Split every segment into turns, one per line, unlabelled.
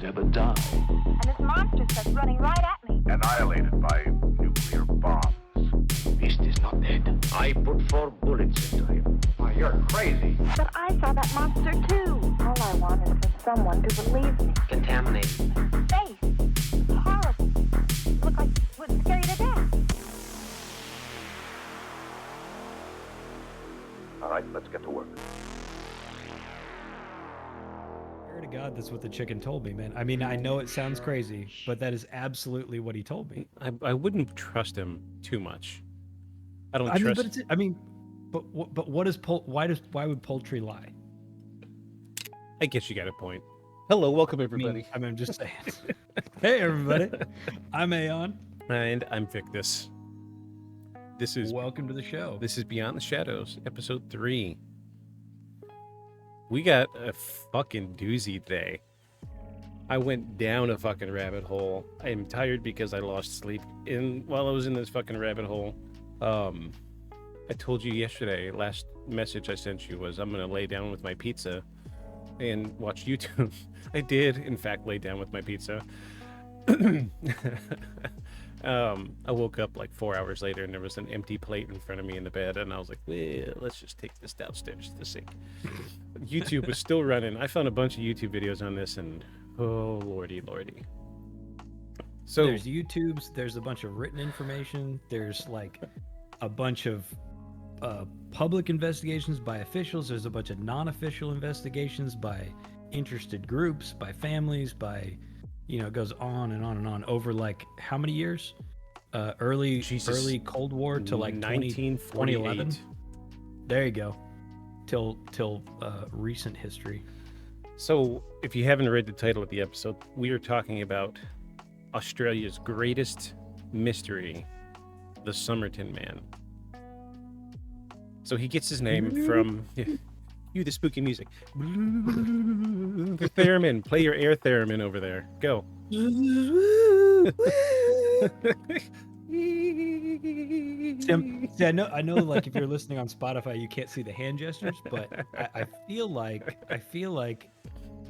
monsters ever die.
And this monster starts running right at me.
Annihilated by nuclear bombs.
Beast is not dead. I put 4 bullets into him.
Oh, you're crazy.
But I saw that monster too. All I want is for someone to believe me.
Contaminated.
Face. Horrible. Look like it would scare you to death.
All right, let's get to work.
Swear to God, that's what the chicken told me, man. I mean, I know it sounds crazy, but that is absolutely what he told me.
I wouldn't trust him too much. I don't
I mean,
trust.
but what is why would poultry lie?
I guess you got a point. Hello, welcome everybody.
I mean, I'm just saying. Hey, everybody. I'm Aeon.
And I'm Victus.
Welcome to the show.
This is Beyond the Shadows, episode 3. We got a fucking doozy today. I went down a fucking rabbit hole. I am tired because I lost sleep while I was in this fucking rabbit hole. I told you yesterday, last message I sent you was I'm gonna lay down with my pizza and watch YouTube. I did, in fact, lay down with my pizza. I woke up like 4 hours later and there was an empty plate in front of me in the bed, and I was like, well, let's just take this downstairs to the sink. YouTube was still running. I found a bunch of YouTube videos on this, and oh lordy. So
there's YouTubes, there's a bunch of written information, there's like a bunch of public investigations by officials, there's a bunch of non-official investigations by interested groups, by families, by, it goes on and on and on over like how many years? Early Cold War to like 2011. There you go. Till recent history.
So if you haven't read the title of the episode, we are talking about Australia's greatest mystery, the Somerton Man. So he gets his name from the spooky music. The theremin. Play your air theremin over there. Go.
See, I know like if you're listening on Spotify you can't see the hand gestures, but I feel like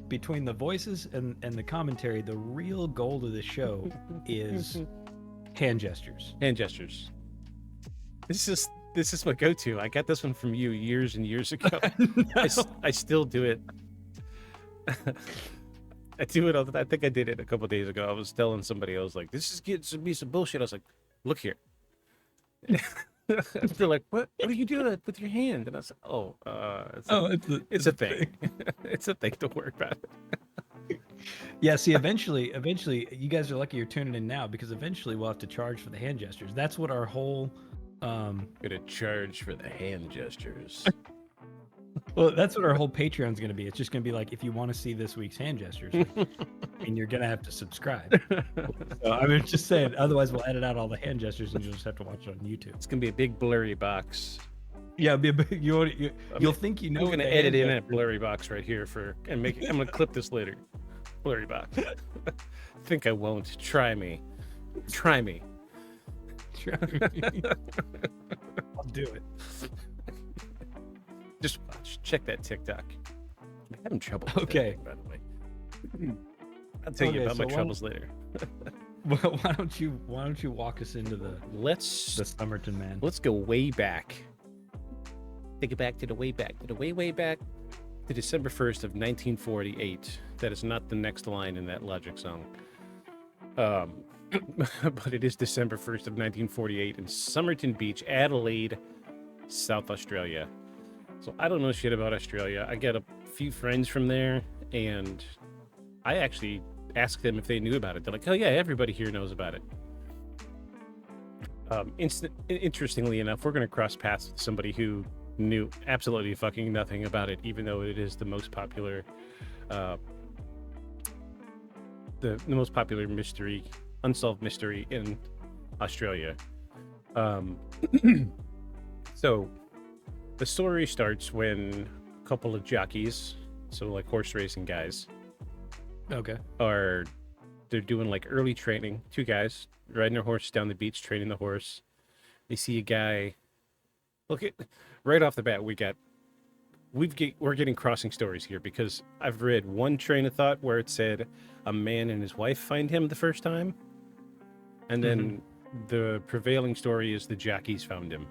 between the voices and the commentary, the real goal of the show is hand gestures.
This is my go-to. I got this one from you years and years ago. No. I still do it. I do it all the time. I think I did it a couple days ago. I was telling somebody, I was like, this is getting to be some bullshit. I was like, look here. They're like, what do you do that with your hand? And I was like, it's a thing. It's a thing to work about.
Yeah, see, eventually, you guys are lucky you're tuning in now, because eventually we'll have to charge for the hand gestures. That's what our whole...
Gonna charge for the hand gestures.
Well, that's what our whole Patreon's gonna be. It's just gonna be like, if you want to see this week's hand gestures, and you're gonna have to subscribe. So I'm just saying, otherwise we'll edit out all the hand gestures and you'll just have to watch it on YouTube.
It's gonna be a big blurry box.
Yeah, it'll be a big, you'll think you know.
I'm gonna edit in that blurry box right here I'm gonna clip this later. Blurry box. Think I won't. Try me.
I'll do it.
Just watch. Check that TikTok. I'm having trouble with
okay
that, by the way. I'll tell you about my troubles later.
Well, why don't you walk us into the Somerton Man?
Let's go way back. Take it back to the way back to December 1st of 1948. That is not the next line in that Logic song. But it is December 1st of 1948 in Somerton Beach, Adelaide, South Australia. So I don't know shit about Australia. I got a few friends from there, and I actually asked them if they knew about it. They're like, oh yeah, everybody here knows about it. Interestingly enough, we're going to cross paths with somebody who knew absolutely fucking nothing about it, even though it is the most popular mystery, unsolved mystery in Australia. So the story starts when a couple of jockeys, so like horse racing guys, they're doing like early training. 2 guys riding their horse down the beach, training the horse. They see a guy. Look at right off the bat, we got we're getting crossing stories here because I've read one train of thought where it said a man and his wife find him the first time, and then the prevailing story is the jockeys found him.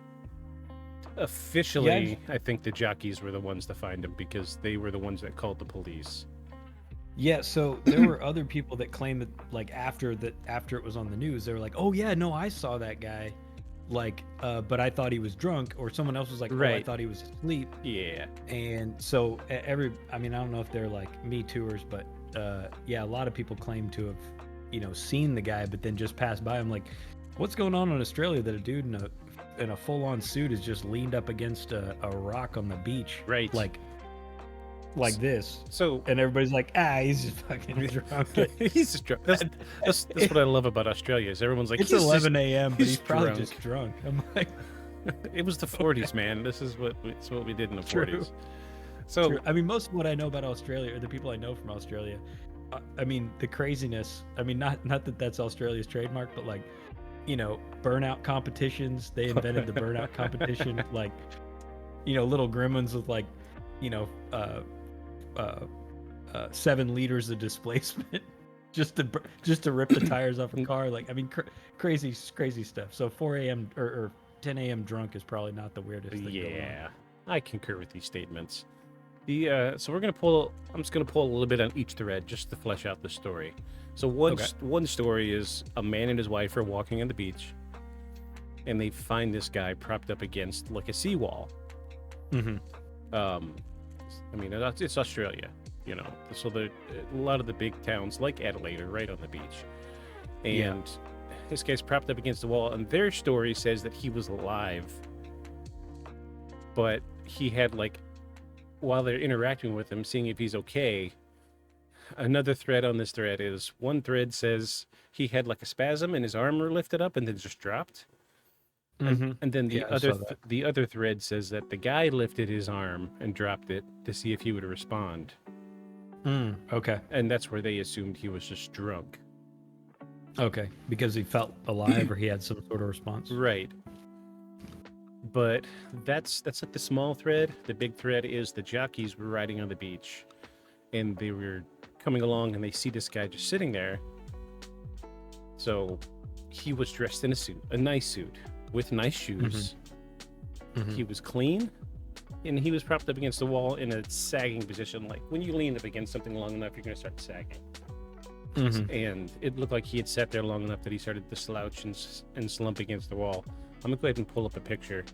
Officially, I think the jockeys were the ones to find him because they were the ones that called the police.
Yeah, so there were other people that claimed that, like, after it was on the news, they were like, "Oh yeah, no, I saw that guy," like, but I thought he was drunk, or someone else was like, "Oh, I thought he was asleep."
Yeah.
And so I mean, I don't know if they're like Me Tooers, but yeah, a lot of people claim to have, seen the guy, but then just passed by. I'm like, what's going on in Australia that a dude in a full-on suit is just leaned up against a rock on the beach,
Right?
Like this.
So,
and everybody's like, he's just fucking drunk.
He's just drunk. That's what I love about Australia is everyone's like,
it's 11 a.m., but he's probably
drunk.
just drunk. I'm like,
it was the 40s, man. This is what we did in the 40s. So,
True. I mean, most of what I know about Australia, or the people I know from Australia, I mean, the craziness. I mean, not that that's Australia's trademark, but like, burnout competitions. They invented the burnout competition. Like, little gremlins with like, 7 liters of displacement just to rip the tires off a car. Like, I mean, crazy stuff. So 4 a.m. or 10 a.m. drunk is probably not the weirdest thing going on.
I concur with these statements. So I'm just gonna pull a little bit on each thread just to flesh out the story. So one story is a man and his wife are walking on the beach, and they find this guy propped up against like a seawall. I mean, it's Australia, so a lot of the big towns like Adelaide are right on the beach. And this guy's propped up against the wall, and their story says that he was alive, but he had, like, while they're interacting with him, seeing if he's okay, another thread on this thread is, one thread says he had like a spasm and his arm were lifted up and then just dropped. And then the other thread says that the guy lifted his arm and dropped it to see if he would respond.
Okay.
And that's where they assumed he was just drunk.
Okay, because he felt alive or he had some sort of response.
Right. But that's like the small thread. The big thread is the jockeys were riding on the beach, and they were coming along, and they see this guy just sitting there. So he was dressed in a nice suit, with nice shoes. He was clean, and he was propped up against the wall in a sagging position. Like when you lean up against something long enough, you're going to start sagging. And it looked like he had sat there long enough that he started to slouch and slump against the wall. I'm going to go ahead and pull up a picture.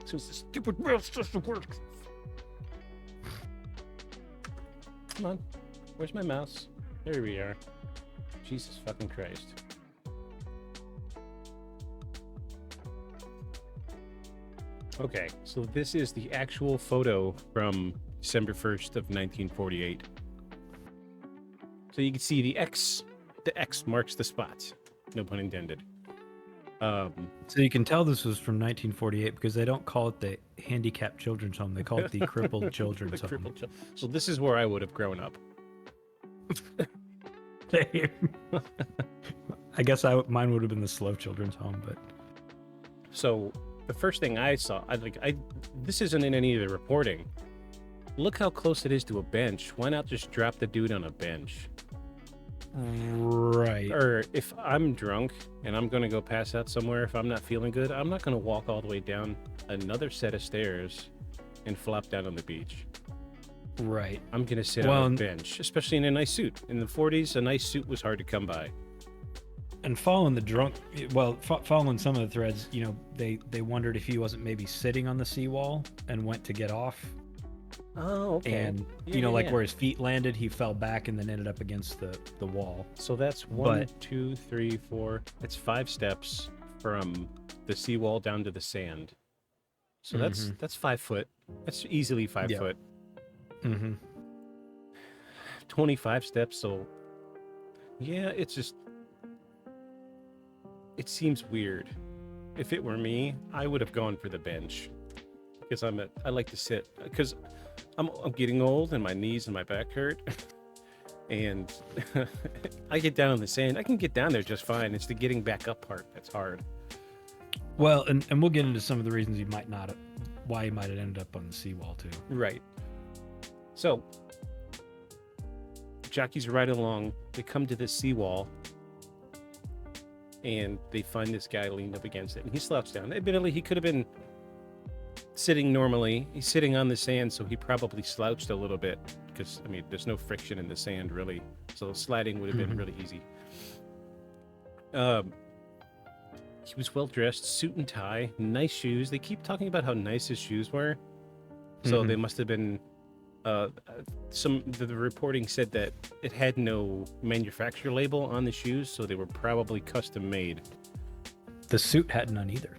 Since the stupid mouse doesn't work. Come on. Where's my mouse? There we are. Jesus fucking Christ. Okay, so this is the actual photo from December 1st of 1948. So you can see the X marks the spot. No pun intended.
So you can tell this was from 1948 because they don't call it the handicapped children's home. They call it the crippled children's home.
So this is where I would have grown up.
I guess mine would have been the slow children's home, but
so the first thing I saw, this isn't in any of the reporting. Look how close it is to a bench. Why not just drop the dude on a bench?
Right.
Or if I'm drunk and I'm going to go pass out somewhere, if I'm not feeling good, I'm not going to walk all the way down another set of stairs and flop down on the beach.
Right. I'm
going to sit on a bench, especially in a nice suit. In the 40s, a nice suit was hard to come by.
And following following some of the threads, they wondered if he wasn't maybe sitting on the seawall and went to get off.
Oh, okay.
And where his feet landed, he fell back and then ended up against the wall.
So that's 1, 2, 3, 4. That's 5 steps from the seawall down to the sand. So that's 5 foot. That's easily 5 foot. 25 steps. So yeah, it seems weird. If it were me, I would have gone for the bench because I like to sit because I'm getting old and my knees and my back hurt. And I get down on the sand. I can get down there just fine. It's the getting back up part that's hard.
Well, and we'll get into some of the reasons you might not why he might have ended up on the seawall too.
Right. So, jockeys are riding along. They come to this seawall, and they find this guy leaned up against it, and he slouched down. Admittedly, he could have been sitting normally. He's sitting on the sand, so he probably slouched a little bit because, I mean, there's no friction in the sand, really. So sliding would have been really easy. He was well-dressed, suit and tie, nice shoes. They keep talking about how nice his shoes were. So they must have been... the reporting said that it had no manufacturer label on the shoes, so they were probably custom made.
The suit had none either.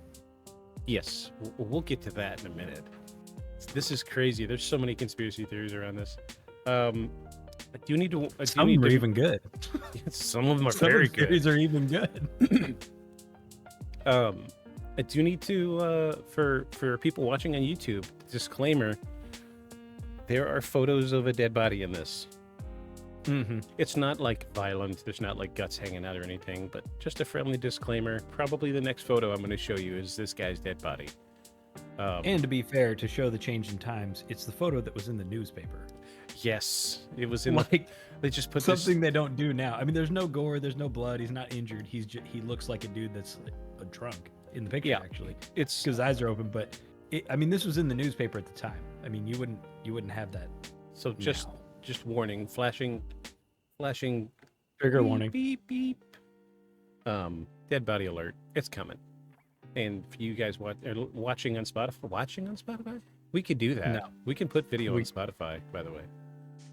Yes, we'll get to that in a minute. This is crazy. There's so many conspiracy theories around this. I do need to.
Some are even good.
Some of them are
Some
very
of the theories
good.
are even good.
I do need to for people watching on YouTube. Disclaimer: there are photos of a dead body in this. It's not like violent. There's not like guts hanging out or anything, but just a friendly disclaimer. Probably the next photo I'm going to show you is this guy's dead body.
And to be fair, to show the change in times, it's the photo that was in the newspaper.
Yes, it was in.
Like
they just put
something they don't do now. I mean, there's no gore, there's no blood. He's not injured. He looks like a dude that's like, drunk in the picture.
Yeah,
actually,
it's
because his eyes are open. But I mean, this was in the newspaper at the time. I mean, you wouldn't have that.
so just warning, flashing,
Trigger
beep,
warning.
beep beep. Dead body alert. It's coming. And for you guys watching on Spotify, we could do that.
No.
We can put video on Spotify, by the way.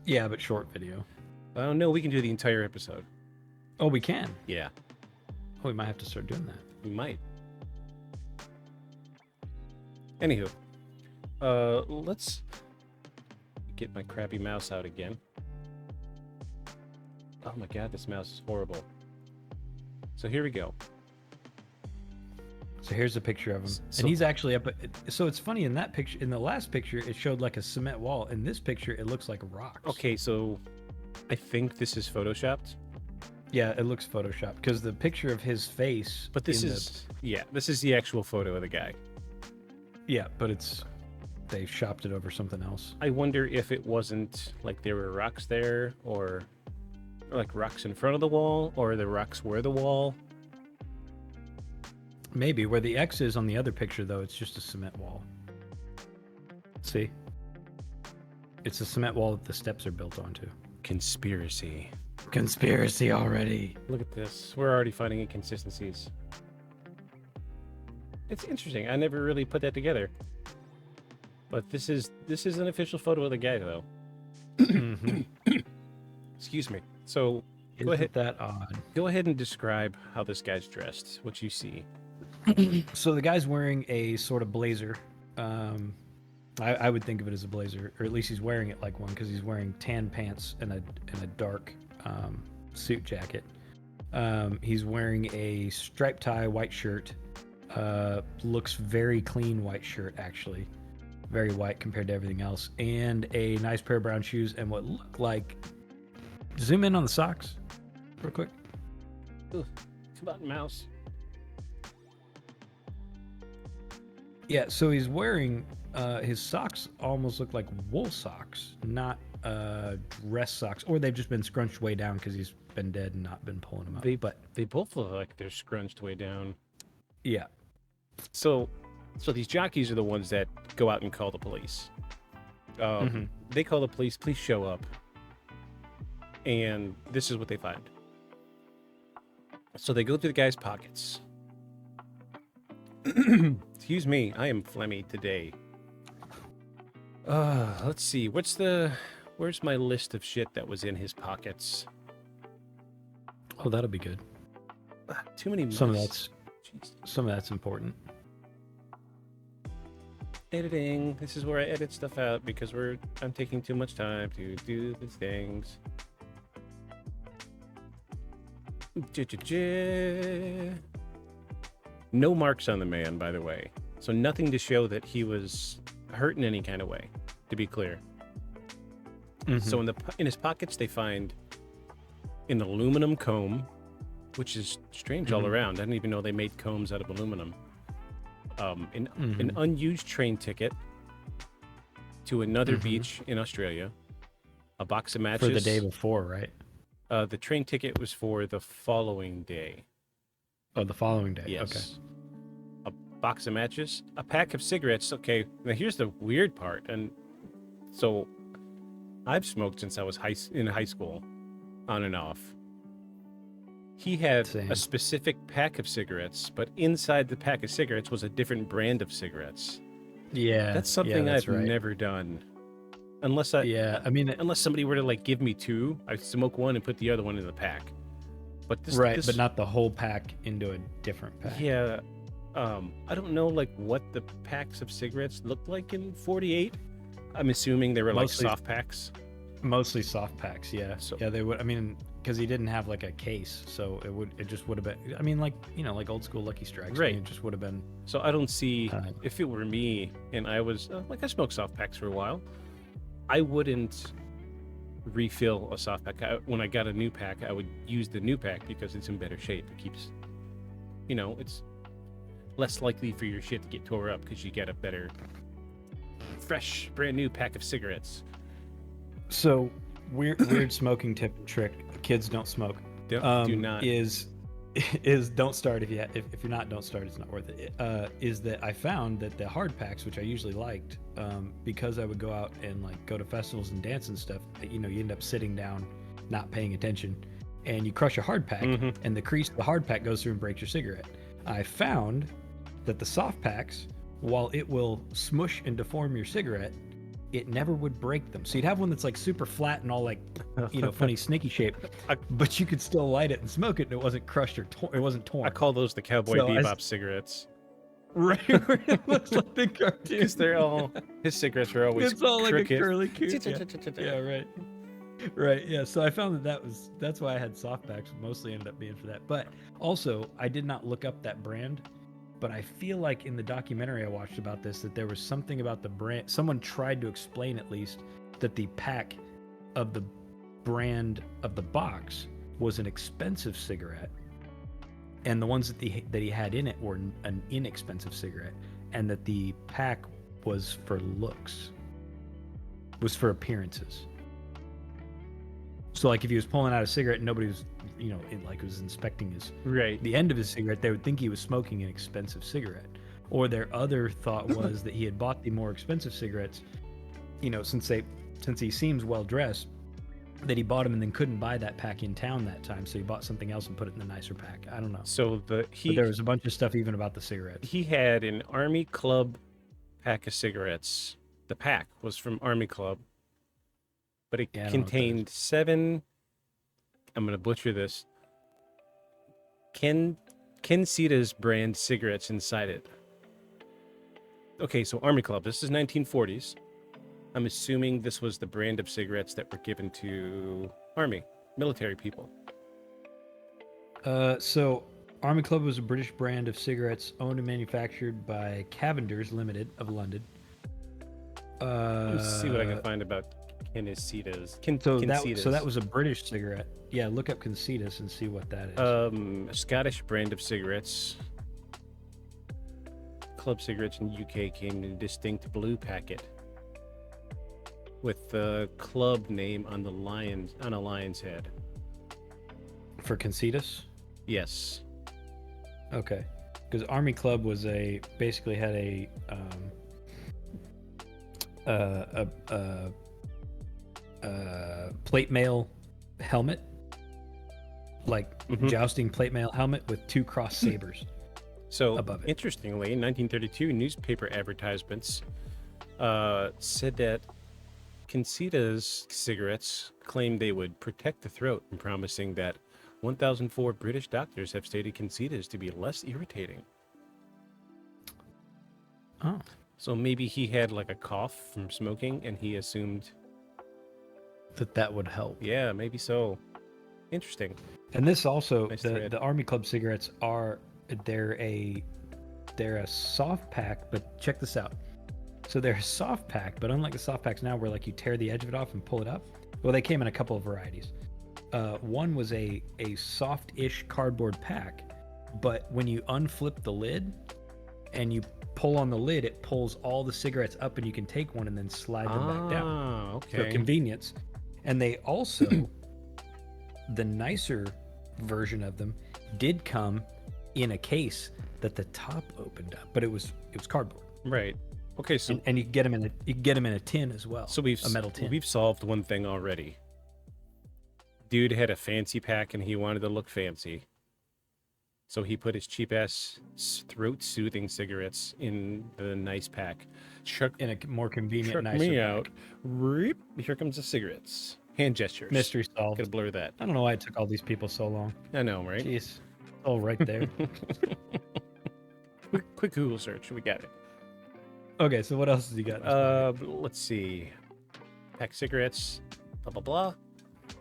Yeah, but short video.
Oh no, we can do the entire episode.
Oh, we can.
Yeah,
Oh, we might have to start doing that.
we might. Anywho, let's get my crappy mouse out again. Oh my god, this mouse is horrible. So here we go.
So here's a picture of him,
So-
and he's actually up. So it's funny in that picture. In the last picture, it showed like a cement wall. In this picture, it looks like rocks.
Okay, so I think this is photoshopped.
Yeah, it looks photoshopped because the picture of his face.
But this is this is the actual photo of the guy.
Yeah, but they shopped it over something else.
I wonder if it wasn't like there were rocks there, or like rocks in front of the wall, or the rocks were the wall.
Maybe where the X is on the other picture, though, it's just a cement wall. See? It's a cement wall that the steps are built onto.
Conspiracy.
Conspiracy already.
Look at this. We're already finding inconsistencies. It's interesting. I never really put that together. But this is an official photo of the guy, though. Excuse me. So go ahead.
Isn't that odd?
Go ahead and describe how this guy's dressed. What you see.
So the guy's wearing a sort of blazer. I would think of it as a blazer, or at least he's wearing it like one because he's wearing tan pants and a dark suit jacket. He's wearing a striped tie, white shirt. Looks very clean white shirt, actually. Very white compared to everything else. And a nice pair of brown shoes and what look like... Zoom in on the socks real quick.
Ooh, come on, mouse.
Yeah, so he's wearing... his socks almost look like wool socks, not dress socks. Or they've just been scrunched way down because he's been dead and not been pulling them up.
They both look like they're scrunched way down.
Yeah.
So these jockeys are the ones that go out and call the police. They call the police, please show up. And this is what they find. So they go through the guy's pockets. Excuse me, I am phlegmy today. Let's see, where's my list of shit that was in his pockets?
Oh, that'll be good.
Too many
Some of
mice.
that's important.
Editing. This is where I edit stuff out because I'm taking too much time to do the things. No marks on the man, by the way. So nothing to show that he was hurt in any kind of way, to be clear. So in his pockets, they find an aluminum comb, which is strange all around. I didn't even know they made combs out of aluminum. An unused train ticket to another beach in Australia, a box of matches.
For the day before, right?
The train ticket was for the following day.
Oh, the following day.
Yes.
Okay.
A box of matches, a pack of cigarettes. Okay, now here's the weird part. And so I've smoked since I was in high school, on and off. He had
Same.
a specific pack of cigarettes, but inside the pack of cigarettes was a different brand of cigarettes.
Yeah.
That's something
that's
I've
right.
never done. Unless unless somebody were to like give me two, I'd smoke one and put the other one in the pack. But this,
but not the whole pack into a different pack.
Yeah, I don't know like what the packs of cigarettes looked like in '48. I'm assuming they were
Mostly-
like soft packs.
Mostly soft packs, yeah.
So-
Yeah, they would. I mean, because he didn't have like a case, so it just would have been. I mean, like like old school Lucky Strikes. I
Right.
mean, it just would have been.
So I don't see
Uh,
if it were me and I was I smoked soft packs for a while, I wouldn't refill a soft pack. When I got a new pack, I would use the new pack because it's in better shape. It keeps, it's less likely for your shit to get tore up because you get a better, fresh, brand new pack of cigarettes.
So weird smoking tip and trick. Kids don't smoke.
Do not.
Is don't start if you're not, don't start. It's not worth it. Is that I found that the hard packs, which I usually liked, because I would go out and like go to festivals and dance and stuff. You end up sitting down, not paying attention, and you crush a hard pack, and the crease of the hard pack goes through and breaks your cigarette. I found that the soft packs, while it will smush and deform your cigarette, it never would break them. So you'd have one that's like super flat and all like, funny sneaky shape, but you could still light it and smoke it, and it wasn't crushed or it wasn't torn.
I call those the Cowboy
So
Bebop cigarettes.
Right, where it looks like the cartoon.
Because they're all, his cigarettes are always
It's all
crooked.
like a curly Q. Yeah, right. Right, yeah. So I found that's why I had soft packs. Mostly ended up being for that. But also, I did not look up that brand. But I feel like in the documentary I watched about this, that there was something about the brand. Someone tried to explain, at least, that the pack of the brand of the box was an expensive cigarette, and the ones that he had in it were an inexpensive cigarette, and that the pack was for looks, was for appearances. So like if he was pulling out a cigarette and nobody was, was inspecting the end of his cigarette, they would think he was smoking an expensive cigarette. Or their other thought was that he had bought the more expensive cigarettes, since he seems well dressed, that he bought them and then couldn't buy that pack in town that time, so he bought something else and put it in the nicer pack. I don't know.
So
But there was a bunch of stuff even about the cigarettes.
He had an Army Club pack of cigarettes. The pack was from Army Club, but it contained 7. I'm going to butcher this. Kensitas brand cigarettes inside it. Okay, so Army Club. This is 1940s. I'm assuming this was the brand of cigarettes that were given to Army, military people.
So Army Club was a British brand of cigarettes owned and manufactured by Cavenders Limited of London.
Let's see what I can find about Kensitas.
So that was a British cigarette. Yeah, look up Kensitas and see what that is.
A Scottish brand of cigarettes. Club cigarettes in UK came in a distinct blue packet with the club name on a lion's head.
For Kensitas?
Yes.
Okay. Because Army Club was basically had a plate mail helmet, like jousting plate mail helmet with 2 cross sabers.
So,
above it.
Interestingly, in 1932, newspaper advertisements said that Kensitas cigarettes claimed they would protect the throat, and promising that 1,004 British doctors have stated Kensitas to be less irritating.
Oh.
So maybe he had like a cough from smoking, and he assumed
that would help.
Yeah, maybe so. Interesting.
And this also,
Nice
the
thread.
Army Club cigarettes they're a soft pack, but check this out. So they're a soft pack, but unlike the soft packs now where like you tear the edge of it off and pull it up, well, they came in a couple of varieties. One was a soft-ish cardboard pack, but when you unflip the lid, and you pull on the lid, it pulls all the cigarettes up, and you can take one and then slide them back down for
Okay.
convenience. And they also, the nicer version of them, did come in a case that the top opened up, but it was cardboard.
Right. Okay. So
And you can get them in a tin as well.
so we've
a metal tin.
We've solved one thing already. Dude had a fancy pack and he wanted to look fancy. So he put his cheap ass throat soothing cigarettes in the nice pack. Chuck
in a more convenient,
Chuck
nicer
me
pack.
out. Reep. Here comes the cigarettes. Hand gestures.
Mystery solved.
Gotta blur that.
I don't know why it took all these people so long.
I know, right?
Jeez, it's all right there.
Quick Google search. We got it.
Okay, so what else has he got?
Let's see. Pack cigarettes. Blah blah blah.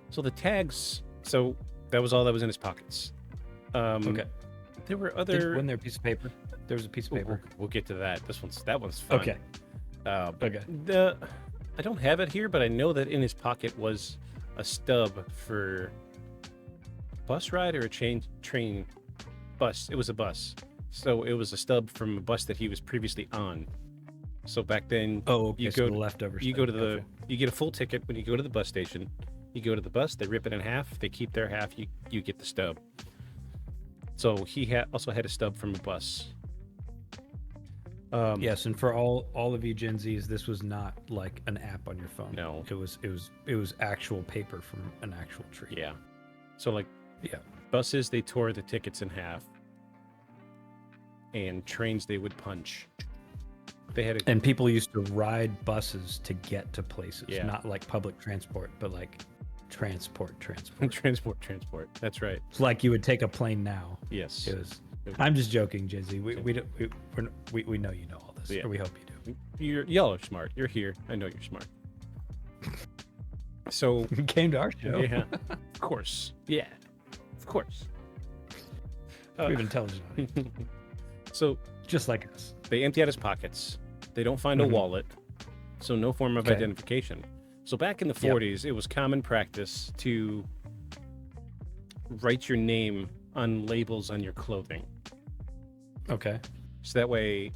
So the tags. So that was all that was in his pockets.
Okay.
There were other.
Wasn't there a piece of paper? There was a piece of paper.
We'll get to that. That one's fun.
Okay.
But
Okay.
I don't have it here, but I know that in his pocket was a stub for bus ride or a train bus. It was a bus, so it was a stub from a bus that he was previously on. So back then,
Oh, okay,
you
so
go
the leftovers.
you go to the you get a full ticket when you go to the bus station. You go to the bus, they rip it in half, they keep their half, you get the stub. So he also had a stub from a bus.
Yes, and for all of you Gen Zs, this was not like an app on your phone.
No.
It was actual paper from an actual tree.
Yeah. So like
Yeah.
buses, they tore the tickets in half, and trains they would punch. They had
And people used to ride buses to get to places,
Yeah.
not like public transport, but like transport.
transport. That's right.
It's like you would take a plane now.
Yes.
It was. I'm just joking, Jizzy. We know you know all this,
Yeah.
or we hope you do.
Y'all are smart. You're here. I know you're smart. So
You came to our show.
yeah, of course. Yeah, of course.
We have intelligent audience,
So
just like us.
they empty out his pockets. They don't find a wallet, so no form of
Okay.
identification. So back in the
Yep.
40s, it was common practice to write your name on labels on your clothing.
Okay.
So that way,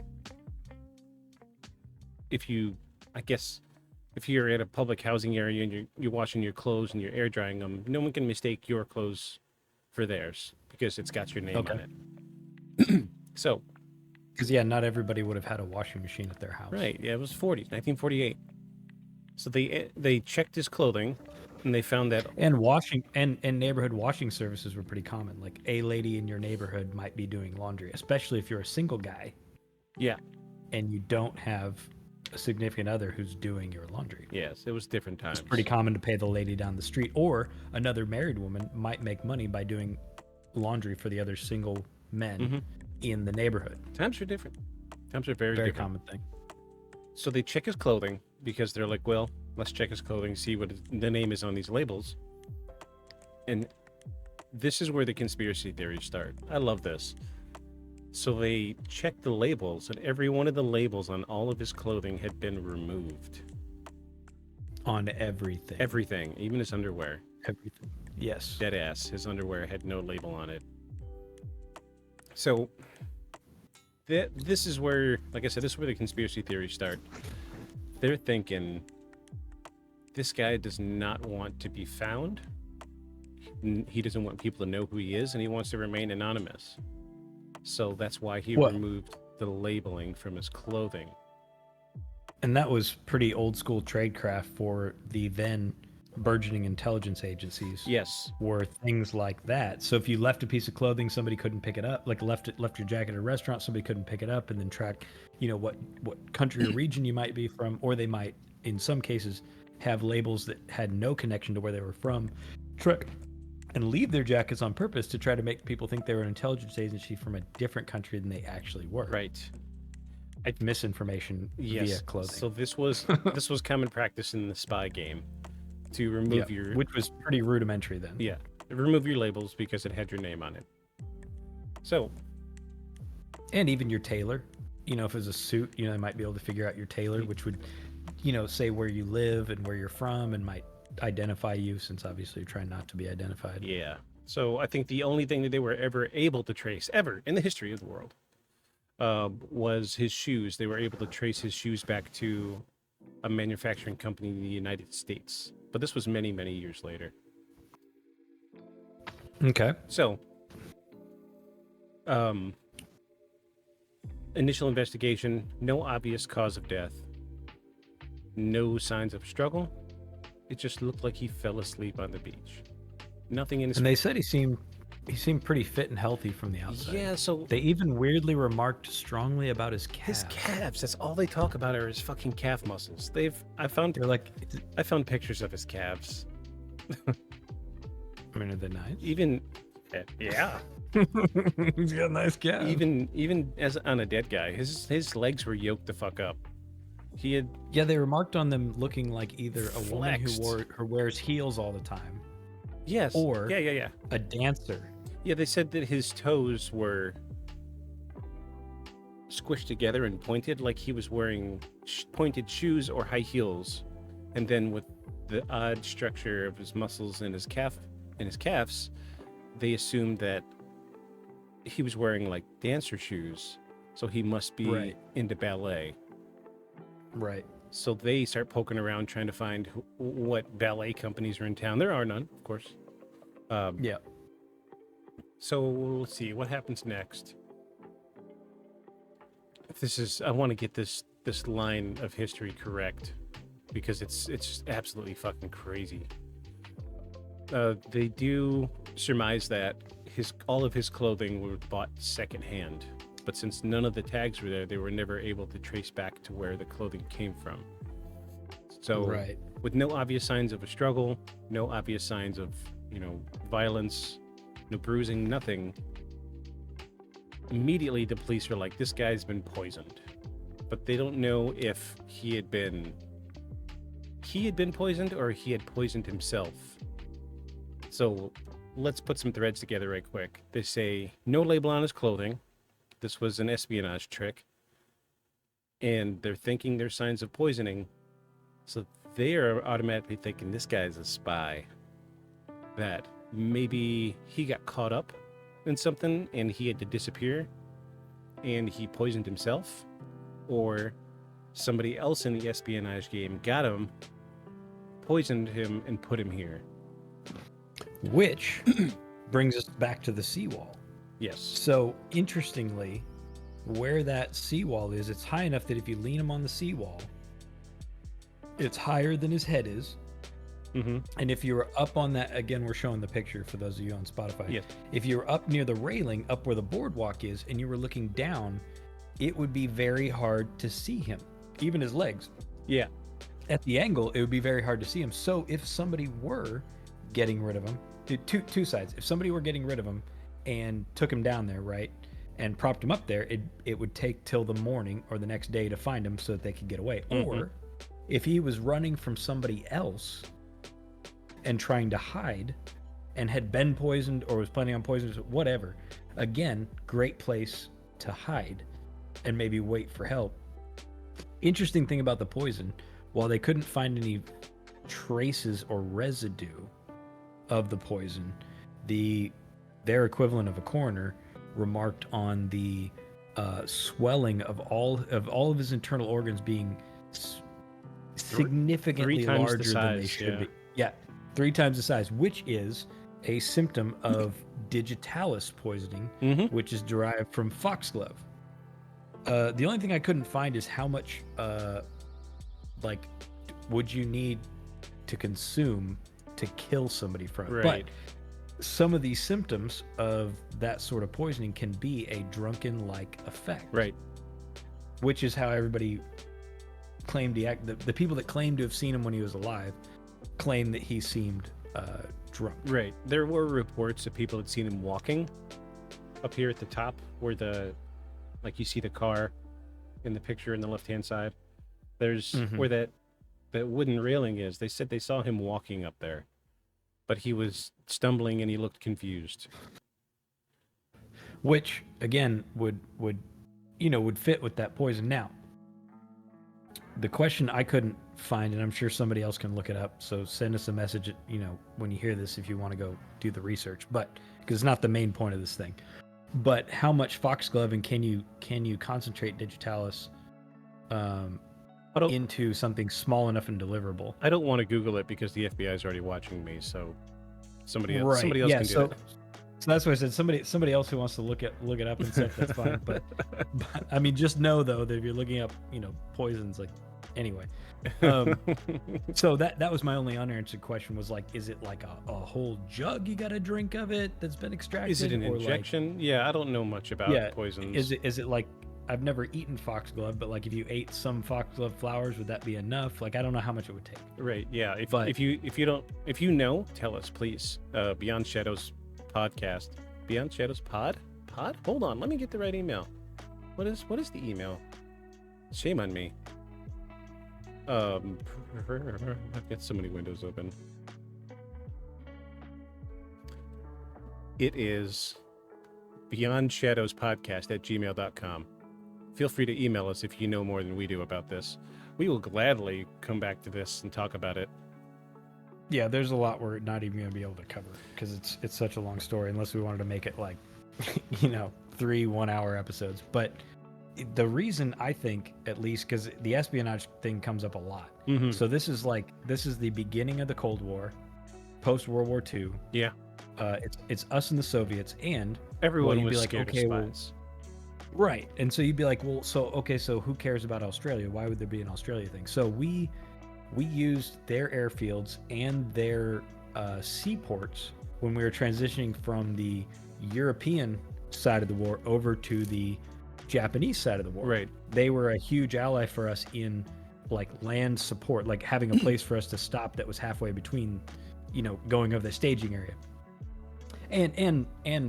if you're at a public housing area and you're washing your clothes and you're air drying them, no one can mistake your clothes for theirs because it's got your name on it. So,
Because not everybody would have had a washing machine at their house.
right, yeah, it was 1948. So they checked his clothing, and they found that
And washing and neighborhood washing services were pretty common. Like a lady in your neighborhood might be doing laundry, especially if you're a single guy
yeah,
and you don't have a significant other who's doing your laundry.
yes, it was different times.
It's pretty common to pay the lady down the street, or another married woman might make money by doing laundry for the other single men in the neighborhood.
Times are different. Times are very
Very
different.
common thing.
So they check his clothing because they're like, well, let's check his clothing, see what the name is on these labels. And this is where the conspiracy theories start. I love this. So they checked the labels, and every one of the labels on all of his clothing had been removed.
On everything.
Everything, even his underwear.
Everything. Yes.
Dead ass. His underwear had no label on it. So this is where, like I said, this is where the conspiracy theories start. They're thinking this guy does not want to be found. He doesn't want people to know who he is, and he wants to remain anonymous. So that's why he
What?
removed the labeling from his clothing.
And that was pretty old school tradecraft for the then burgeoning intelligence agencies.
Yes.
Were things like that. So if you left a piece of clothing, somebody couldn't pick it up. Like left your jacket at a restaurant, somebody couldn't pick it up, and then track, what country or region you might be from, or they might, in some cases, have labels that had no connection to where they were from, track and leave their jackets on purpose to try to make people think they were an intelligence agency from a different country than they actually were.
Right.
Misinformation via clothing.
So this was common practice in the spy game, to remove
which was pretty rudimentary then.
Yeah, remove your labels because it had your name on it. So,
and even your tailor, if it was a suit, they might be able to figure out your tailor, which would, say where you live and where you're from, and might identify you, since obviously you're trying not to be identified.
yeah. So I think the only thing that they were ever able to trace, ever in the history of the world, was his shoes. They were able to trace his shoes back to a manufacturing company in the United States. But this was many, many years later.
Okay.
So, initial investigation, no obvious cause of death, no signs of struggle. It just looked like he fell asleep on the beach. Nothing in his...
And they said he seemed pretty fit and healthy from the outside.
Yeah, so...
They even weirdly remarked strongly about his calves.
His calves. That's all they talk about are his fucking calf muscles. I found pictures of his calves.
I mean, are they nice?
Even... Yeah.
He's got nice calves.
Even as on a dead guy, his legs were yoked the fuck up. He had...
Yeah, they remarked on them looking like either a woman
flexed.
who wears heels all the time.
Yes.
Or
yeah.
a dancer.
Yeah, they said that his toes were squished together and pointed like he was wearing pointed shoes or high heels. And then with the odd structure of his muscles and his calves, they assumed that he was wearing like dancer shoes. So he must be into ballet.
Right.
So they start poking around trying to find what ballet companies are in town. There are none, of course.
Yeah.
So let's see what happens next. I want to get this line of history correct because it's absolutely fucking crazy. They do surmise that all of his clothing were bought secondhand. But since none of the tags were there, they were never able to trace back to where the clothing came from. So, with no obvious signs of a struggle, no obvious signs of, violence, no bruising, nothing, immediately the police are like, this guy's been poisoned. But they don't know if he had been poisoned or he had poisoned himself. So, let's put some threads together right quick. They say, no label on his clothing. This was an espionage trick, and they're thinking there's signs of poisoning, so they are automatically thinking this guy's a spy, that maybe he got caught up in something and he had to disappear and he poisoned himself, or somebody else in the espionage game got him, poisoned him, and put him here.
Which brings us back to the seawall.
Yes.
So, interestingly, where that seawall is, it's high enough that if you lean him on the seawall, it's higher than his head is.
Mm-hmm.
And if you were up on that, again, we're showing the picture for those of you on Spotify.
Yes.
If you were up near the railing, up where the boardwalk is, and you were looking down, it would be very hard to see him, even his legs.
Yeah.
At the angle, it would be very hard to see him. So if somebody were getting rid of him, two sides. If somebody were getting rid of him and took him down there, right, and propped him up there, it would take till the morning or the next day to find him so that they could get away.
Mm-hmm.
Or if he was running from somebody else and trying to hide and had been poisoned or was planning on poisoning, whatever, again, great place to hide and maybe wait for help. Interesting thing about the poison, while they couldn't find any traces or residue of the poison, their equivalent of a coroner remarked on the swelling of all of his internal organs being significantly larger than they should be. Yeah, 3 times the size, which is a symptom of digitalis poisoning, which is derived from foxglove. The only thing I couldn't find is how much, would you need to consume to kill somebody from it.
Right.
But some of these symptoms of that sort of poisoning can be a drunken-like effect.
Right.
Which is how everybody claimed the people that claimed to have seen him when he was alive claimed that he seemed drunk.
Right. There were reports of people had seen him walking up here at the top where you see the car in the picture in the left-hand side. There's where that wooden railing is. They said they saw him walking up there, but he was stumbling and he looked confused.
Which again would fit with that poison. Now, the question I couldn't find, and I'm sure somebody else can look it up, so send us a message when you hear this if you want to go do the research, but because it's not the main point of this thing. But how much foxglove and can you concentrate digitalis
I don't,
into something small enough and deliverable?
I don't want to Google it because the FBI is already watching me. So somebody else can do
so,
it.
So that's why I said somebody else who wants to look it up and stuff, that's fine. But I mean, just know though that if you're looking up, poisons, like anyway. So that was my only unanswered question, was like, is it like a whole jug you got to drink of it that's been extracted?
Is it an
or
injection? Yeah, I don't know much about poisons.
Is it like, I've never eaten foxglove, but like if you ate some foxglove flowers, would that be enough? Like I don't know how much it would take.
Right. Yeah. If you know, tell us please. Beyond Shadows podcast. Beyond Shadows pod? Hold on, let me get the right email. What is the email? Shame on me. I've got so many windows open. It is beyondshadowspodcast@gmail.com. Feel free to email us if you know more than we do about this. We will gladly come back to this and talk about it.
Yeah, there's a lot we're not even going to be able to cover because it's such a long story, unless we wanted to make it like, 3 1-hour episodes. But the reason, I think, at least, because the espionage thing comes up a lot.
Mm-hmm.
So this is the beginning of the Cold War, post World War II.
Yeah.
It's us and the Soviets, and
Everyone
you'd
was
be like,
scared
okay,
of
well,
spies.
right. And so you'd be like, well, so who cares about Australia? Why would there be an Australia thing? So we used their airfields and their seaports when we were transitioning from the European side of the war over to the Japanese side of the war.
Right.
They were a huge ally for us in like land support, like having a place for us to stop that was halfway between, going over the staging area, and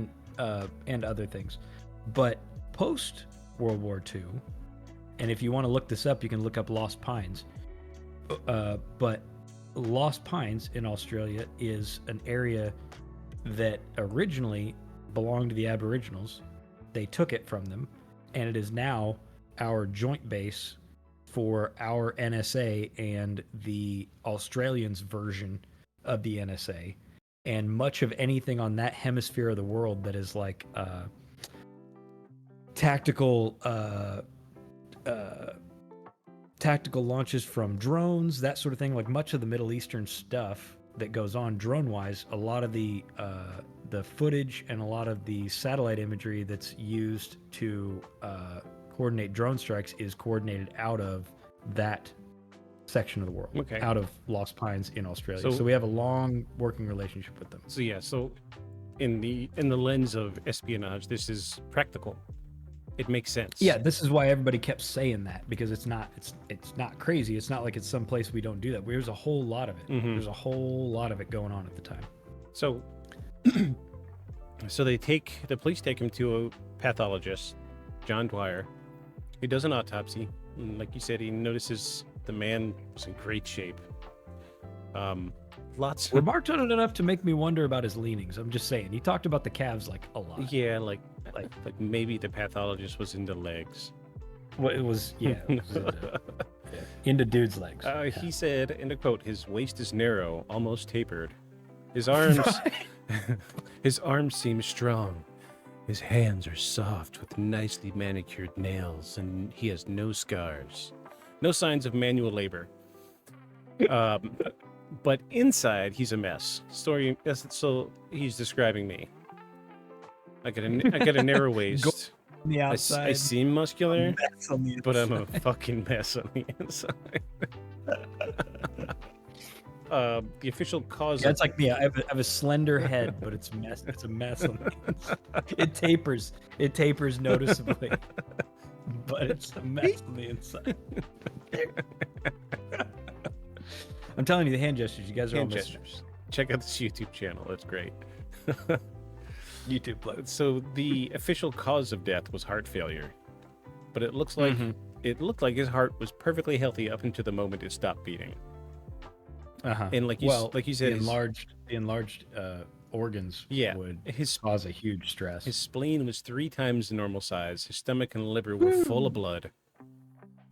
other things. But post World War II, and if you want to look this up, you can look up Lost Pines. But Lost Pines in Australia is an area that originally belonged to the Aboriginals. They took it from them, and it is now our joint base for our NSA and the Australians' version of the NSA, and much of anything on that hemisphere of the world that is like tactical launches from drones, that sort of thing. Like much of the Middle Eastern stuff that goes on drone-wise, a lot of the footage and a lot of the satellite imagery that's used to coordinate drone strikes is coordinated out of that section of the world,
Okay.
out of Lost Pines in Australia.
So-
So we have a long working relationship with them.
So yeah, in the lens of espionage, this is practical. It makes sense.
Yeah, this is why everybody kept saying that, because it's not crazy. It's not like it's some place we don't do that. There's a whole lot of it.
Mhm.
There's a whole lot of it going on at the time.
So the police take him to a pathologist, John Dwyer. He does an autopsy. And like you said, he notices the man was in great shape. Lots.
Remarked on it enough to make me wonder about his leanings. I'm just saying. He talked about the calves like a lot.
Yeah, like maybe the pathologist was into legs.
Well, it was into dude's legs.
He said, in a quote, his waist is narrow, almost tapered. His arms, his arms seem strong. His hands are soft with nicely manicured nails, and he has no scars, no signs of manual labor. But inside, he's a mess. So he's describing me. I got a narrow waist.
On the
I
outside,
seem muscular,
mess on the
but I'm a
inside.
fucking mess on the inside. The official cause.
Yeah, it's like me. I have a slender head, but it's mess. It's a mess on the inside. It tapers noticeably, but it's a mess on the inside. I'm telling you, the hand gestures. You guys are
Hand
all missing.
gestures. Check out this YouTube channel. It's great.
YouTube plug.
So the official cause of death was heart failure, but it looks like it looked like his heart was perfectly healthy up until the moment it stopped beating. And like you said,
the enlarged organs would cause a huge stress.
his spleen was 3 times the normal size. His stomach and liver were full of blood.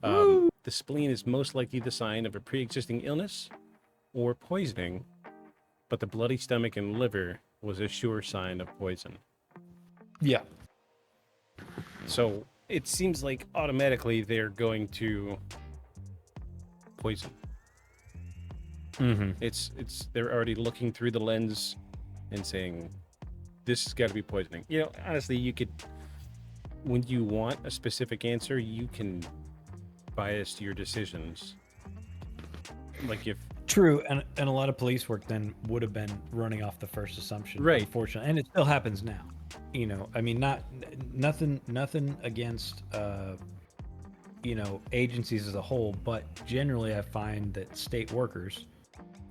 The spleen is most likely the sign of a pre-existing illness or poisoning, but the bloody stomach and liver was a sure sign of poison.
Yeah.
So it seems like automatically they're going to poison.
Mm-hmm.
It's they're already looking through the lens and saying this has got to be poisoning. You know, honestly, you could, when you want a specific answer, you can bias your decisions. Like if
True, and a lot of police work then would have been running off the first assumption,
Right.
unfortunately, and it still happens now. You know, I mean, nothing against agencies as a whole, but generally I find that state workers,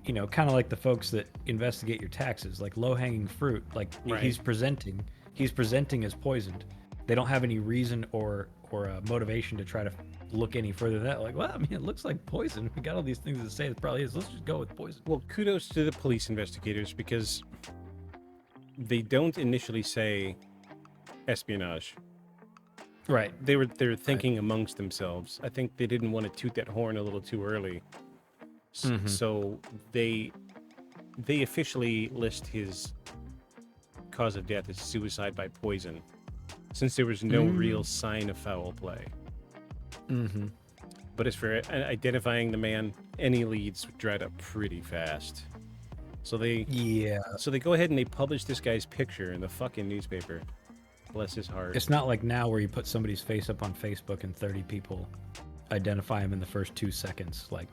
kind of like the folks that investigate your taxes, like low-hanging fruit, like
Right.
he's presenting as poisoned. They don't have any reason or motivation to try to look any further than that. Like, well, I mean, it looks like poison. We got all these things to say it probably is. Let's just go with poison.
Well, kudos to the police investigators because they don't initially say espionage.
Right.
They were thinking amongst themselves. I think they didn't want to toot that horn a little too early.
Mhm.
So they officially list his cause of death as suicide by poison, since there was no real sign of foul play.
Mm-hmm.
But as for identifying the man, any leads dried up pretty fast. So they go ahead and they publish this guy's picture in the fucking newspaper. Bless his heart.
It's not like now where you put somebody's face up on Facebook and 30 people identify him in the first 2 seconds. Like,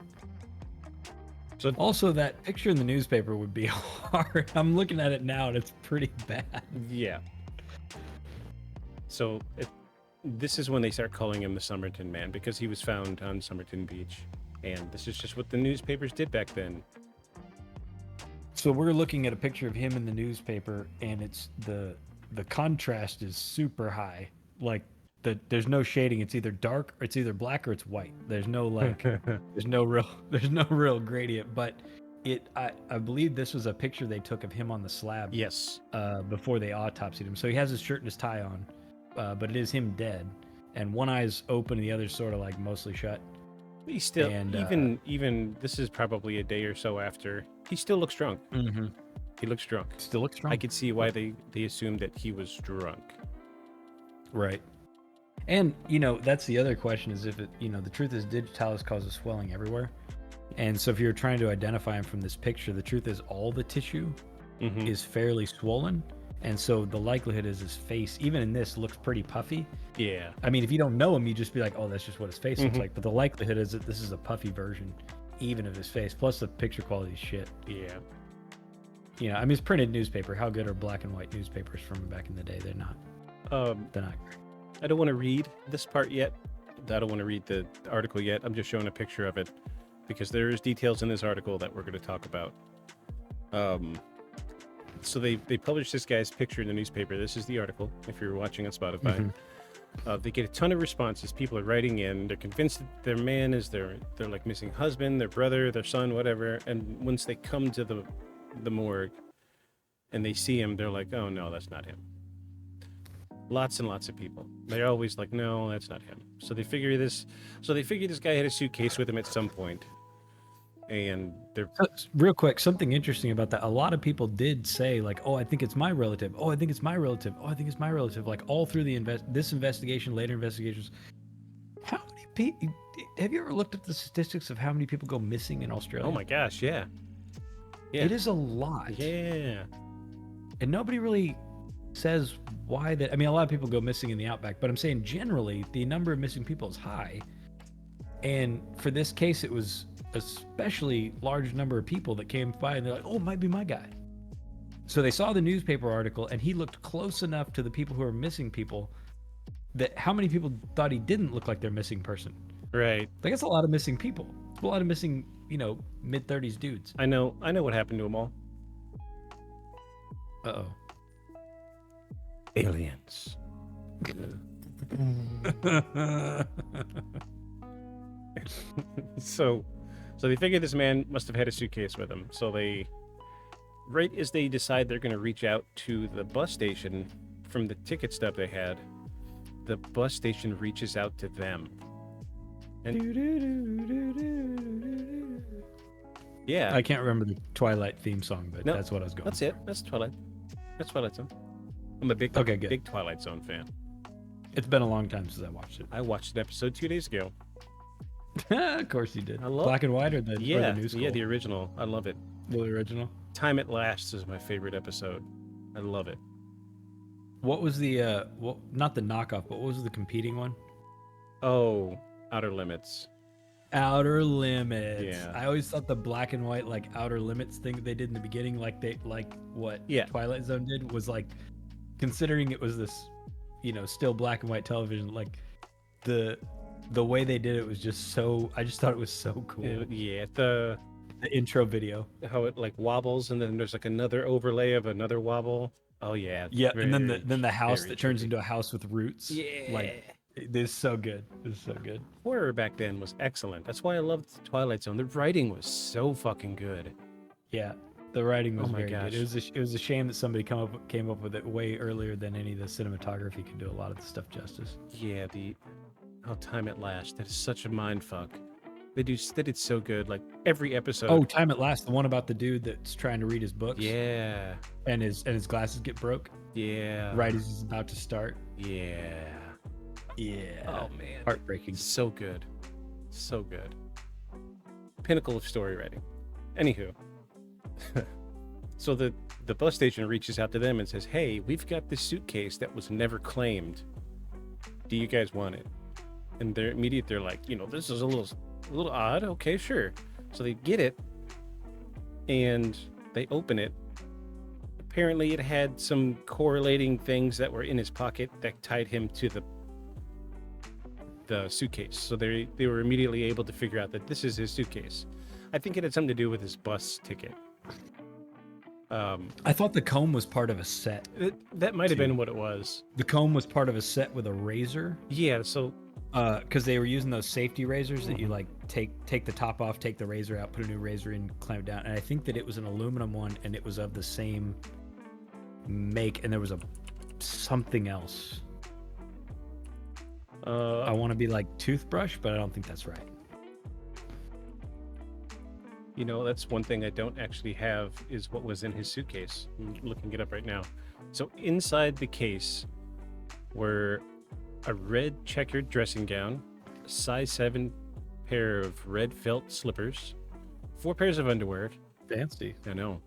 So-
also that picture in the newspaper would be hard. I'm looking at it now and it's pretty bad.
Yeah. So this is when they start calling him the Somerton Man, because he was found on Somerton Beach. And this is just what the newspapers did back then.
So we're looking at a picture of him in the newspaper, and it's the contrast is super high. Like there's no shading. It's either dark or it's either black or it's white. There's no like there's no real gradient. But I believe this was a picture they took of him on the slab.
Yes.
Before they autopsied him. So he has his shirt and his tie on, but it is him dead, and one eye's open and the other's sort of like mostly shut.
He still,
And,
even this is probably a day or so after, he still looks drunk.
Mm-hmm.
He looks drunk.
Still looks strong.
I could see why they assumed that he was drunk.
Right. And, that's the other question is if it, the truth is digitalis causes swelling everywhere. And so if you're trying to identify him from this picture, the truth is all the tissue
Mhm.
is fairly swollen. And so the likelihood is his face, even in this, looks pretty puffy.
Yeah.
I mean, if you don't know him, you just be like, oh, that's just what his face looks
Mhm.
like. But the likelihood is that this is a puffy version, even of his face. Plus the picture quality is shit.
Yeah.
I mean, it's printed newspaper. How good are black and white newspapers from back in the day? They're not. They're not great.
I don't want to read this part yet. I don't want to read the article yet. I'm just showing a picture of it because there is details in this article that we're going to talk about. So they published this guy's picture in the newspaper. This is the article, if you're watching on Spotify.
Mhm.
They get a ton of responses. People are writing in. They're convinced that their man is their like missing husband, their brother, their son, whatever. And once they come to the morgue and they see him, they're like, oh no, that's not him. Lots and lots of people. They're always like, no, that's not him. So they figure this guy had a suitcase with him at some point. And they're
Real quick, something interesting about that. A lot of people did say like, "Oh, I think it's my relative. Oh, I think it's my relative. Oh, I think it's my relative." Like all through this investigation, later investigations. How many people? Have you ever looked at the statistics of how many people go missing in Australia?
oh my gosh, yeah. Yeah.
It is a lot.
Yeah.
And nobody really says why that. I mean, a lot of people go missing in the outback, but I'm saying generally the number of missing people is high. And for this case, it was especially large number of people that came by and they're like, oh, it might be my guy. So they saw the newspaper article and he looked close enough to the people who are missing people that how many people thought he didn't look like their missing person?
Right.
Like, that's a lot of missing people. A lot of missing, mid-30s dudes.
I know what happened to them all.
Uh-oh.
Aliens. So they figure this man must have had a suitcase with him. So right as they decide they're going to reach out to the bus station from the ticket stub they had, the bus station reaches out to them. Yeah.
I can't remember the Twilight theme song, but
No,
that's what I was going
That's
for.
it. That's Twilight. That's Twilight Zone. I'm a big
Okay, good.
big Twilight Zone fan.
It's been a long time since I watched it.
I watched an episode 2 days ago.
Of course you did.
I love
Black and white or the new school?
Yeah, the original. I love it.
The original.
Time It Lasts is my favorite episode. I love it.
What was the not the knockoff, but what was the competing one?
Oh, Outer Limits.
Outer Limits.
Yeah.
I always thought the black and white like Outer Limits thing that they did in the beginning, like what Twilight Zone did, was like, considering it was this, still black and white television, like the way they did it was just so. I just thought it was so cool.
The
intro video,
how it like wobbles, and then there's like another overlay of another wobble. Oh yeah.
And then the house that turns into a house with roots.
Yeah.
Like, this is so good. This is so good.
Horror back then was excellent. That's why I loved Twilight Zone. The writing was so fucking good.
Yeah, the writing was
Oh my
very
gosh.
good. It was a shame that somebody came up with it way earlier than any of the cinematography could do a lot of the stuff justice.
Yeah, Time It Lasts. That is such a mind fuck. They did so good. Like every episode.
Oh, Time It Lasts, the one about the dude that's trying to read his books.
Yeah.
And his glasses get broke.
Yeah.
Right as he's about to start.
Yeah.
Yeah.
Oh man.
Heartbreaking.
So good. So good. Pinnacle of story writing. Anywho. So the bus station reaches out to them and says, "Hey, we've got this suitcase that was never claimed. Do you guys want it?" And they're like, this is a little odd. Okay, sure. So they get it and they open it. Apparently it had some correlating things that were in his pocket that tied him to the suitcase. So they were immediately able to figure out that this is his suitcase. I think it had something to do with his bus ticket.
I thought the comb was part of a set.
That might have been what it was.
The comb was part of a set with a razor.
Yeah, so
because they were using those safety razors that you like take the top off, take the razor out, put a new razor in, clamp it down. And I think that it was an aluminum one, and it was of the same make, and there was something else. I want to be like toothbrush, but I don't think that's right.
That's one thing I don't actually have is what was in his suitcase. I'm looking it up right now. So inside the case were a red checkered dressing gown, a size 7 pair of red felt slippers, 4 pairs of underwear.
Fancy.
I know.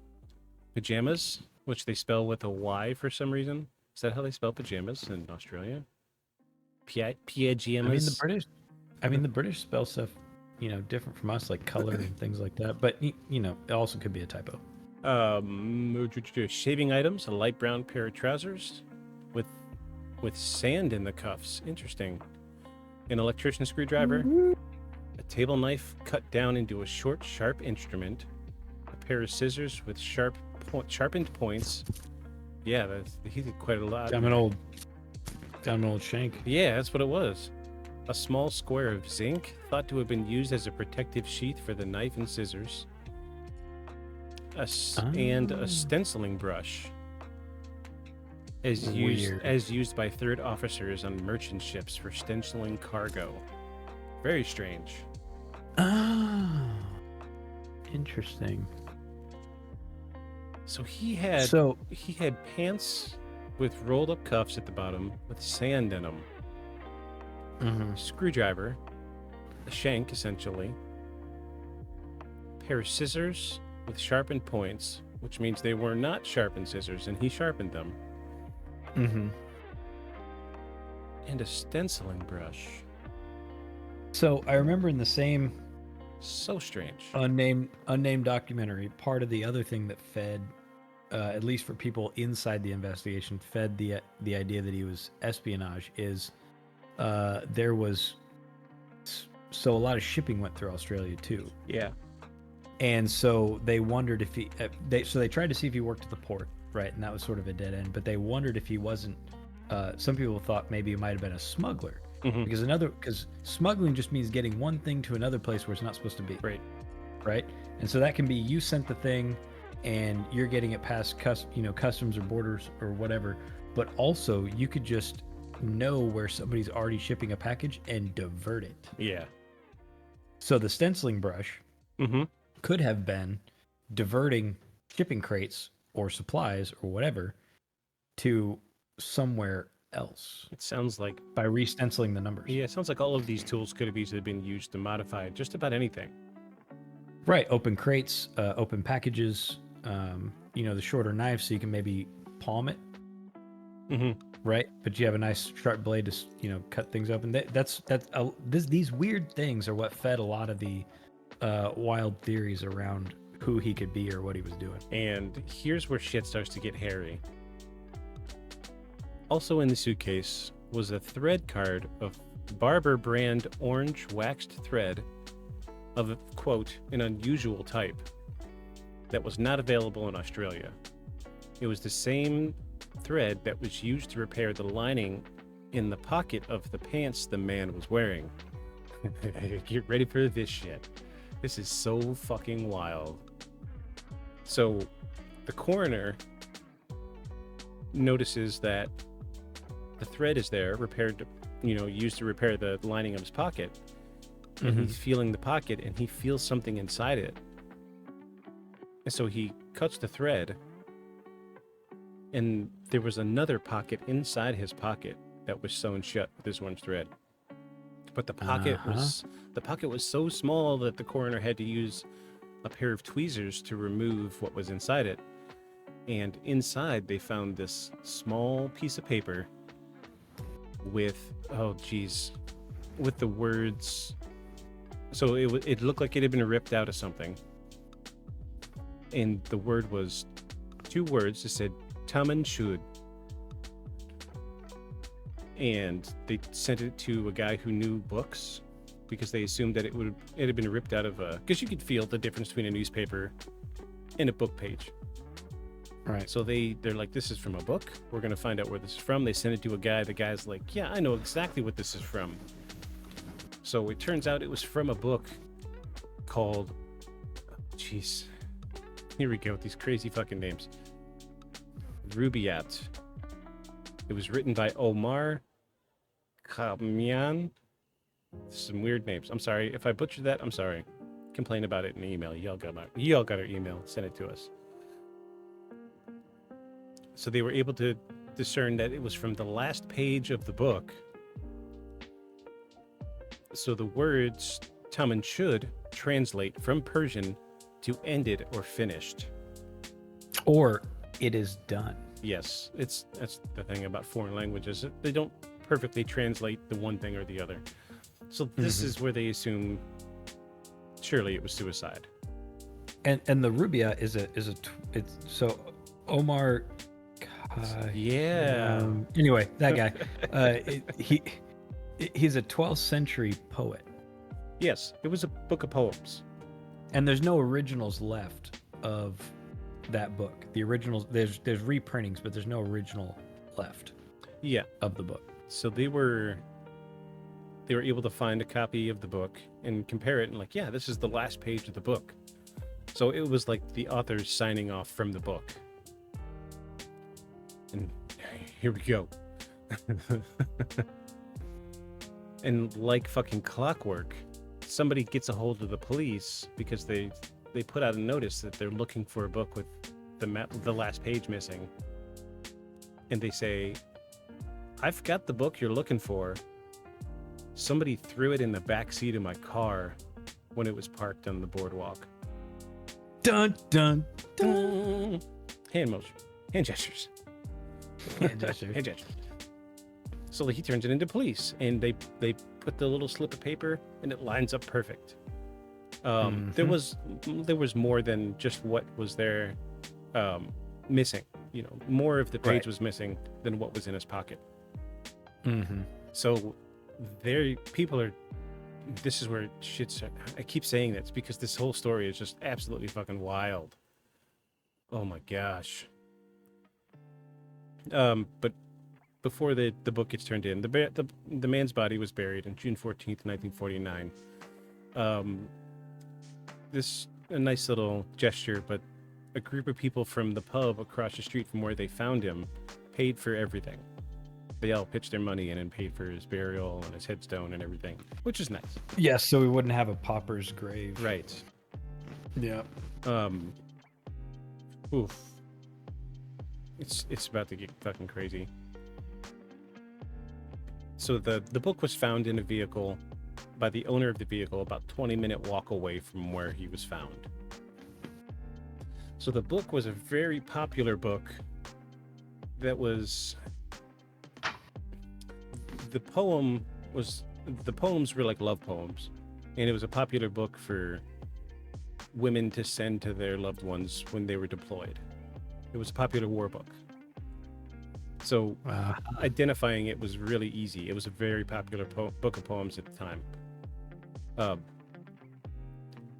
Pajamas, which they spell with a Y for some reason. Is that how they spell pajamas in Australia? Pajamas.
I mean the British spell stuff, different from us, like color and things like that. But it also could be a typo.
Shaving items, a light brown pair of trousers with sand in the cuffs. Interesting. An electrician screwdriver, a table knife cut down into a short, sharp instrument, a pair of scissors with sharpened points. Yeah, he did quite a lot.
Down an old shank.
Yeah, that's what it was. A small square of zinc, thought to have been used as a protective sheath for the knife and scissors. And a stenciling brush, as used by third officers on merchant ships for stenciling cargo. Very strange.
Ah, interesting.
So he had pants with rolled up cuffs at the bottom with sand in them. Screwdriver, a shank essentially, pair of scissors with sharpened points, which means they were not sharpened scissors, and he sharpened them. And a stenciling brush.
So I remember in the same
So strange.
unnamed documentary, part of the other thing that fed, at least for people inside the investigation, fed the idea that he was espionage is there was a lot of shipping went through Australia too.
Yeah.
And so they wondered if they tried to see if he worked at the port, right? And that was sort of a dead end. But they wondered if he wasn't. Some people thought maybe he might have been a smuggler, because smuggling just means getting one thing to another place where it's not supposed to be. Right. And so that can be you sent the thing, and you're getting it past customs or borders or whatever. But also you could just know where somebody's already shipping a package and divert it.
Yeah.
So the stenciling brush could have been diverting shipping crates or supplies or whatever to somewhere else
It sounds like,
by re-stenciling the numbers.
yeah, it sounds like all of these tools could have easily been used to modify just about anything.
Right. Open crates, open packages, the shorter knife so you can maybe palm it.
Mm-hmm.
Right. But you have a nice sharp blade to, cut things open. These weird things are what fed a lot of the wild theories around who he could be or what he was doing.
And here's where shit starts to get hairy. Also in the suitcase was a thread card of Barber brand orange waxed thread of, quote, an unusual type that was not available in Australia. It was the same thread that was used to repair the lining in the pocket of the pants the man was wearing. Get ready for this shit. This is so fucking wild. So the coroner notices that the thread is there, repaired, used to repair the lining of his pocket. And he's feeling the pocket and he feels something inside it. And so he cuts the thread, and there was another pocket inside his pocket that was sewn shut with this orange thread. But the pocket was so small that the coroner had to use a pair of tweezers to remove what was inside it. And inside they found this small piece of paper with with the words. So it looked like it had been ripped out of something. And the word was 2 words. It said Taman Shud. And they sent it to a guy who knew books because they assumed that it had been ripped out of because you could feel the difference between a newspaper and a book page.
Right.
So they're like, this is from a book. We're going to find out where this is from. They send it to a guy. The guy's like, yeah, I know exactly what this is from. So it turns out it was from a book called, here we go with these crazy fucking names. Rubaiyat. It was written by Omar Khayyam. Some weird names. I'm sorry. If I butchered that, I'm sorry. Complain about it in an email. Y'all got our email. Send it to us. So they were able to discern that it was from the last page of the book. So the words Taman should translate from Persian to ended or finished.
Or it is done.
Yes, that's the thing about foreign languages. They don't perfectly translate the one thing or the other. So this is where they assume surely it was suicide.
And the Rubia is so Omar.
Yeah.
Anyway, that guy, he's a 12th century poet.
Yes, it was a book of poems.
And there's no originals left of that book. The originals, there's reprintings, but there's no original left.
Yeah,
of the book.
So they were able to find a copy of the book and compare it, and like, yeah, this is the last page of the book. So it was like the author's signing off from the book. And here we go. And like fucking clockwork, somebody gets a hold of the police because they put out a notice that they're looking for a book with the last page missing. And they say, I've got the book you're looking for. Somebody threw it in the back seat of my car when it was parked on the boardwalk.
Dun, dun, dun.
Hand motion. Hand gestures.
Hand gestures.
Hand gestures. So he turns it into police, and they put the little slip of paper, and it lines up perfect. There was more than just what was there missing. You know, more of the page was missing than what was in his pocket. So this is where shit's. I keep saying this because this whole story is just absolutely fucking wild. Oh my gosh. But before the book gets turned in, the man's body was buried on June 14th, 1949. This a nice little gesture, but a group of people from the pub across the street from where they found him paid for everything. They all pitched their money in and paid for his burial and his headstone and everything, which is nice.
Yes, so we wouldn't have a pauper's grave.
Right.
Yeah.
Oof. It's about to get fucking crazy. So the book was found in a vehicle by the owner of the vehicle, about 20-minute walk away from where he was found. So the book was a very popular book that was the poems were like love poems, and it was a popular book for women to send to their loved ones when they were deployed. It was a popular war book. So identifying it was really easy. It was a very popular book of poems at the time.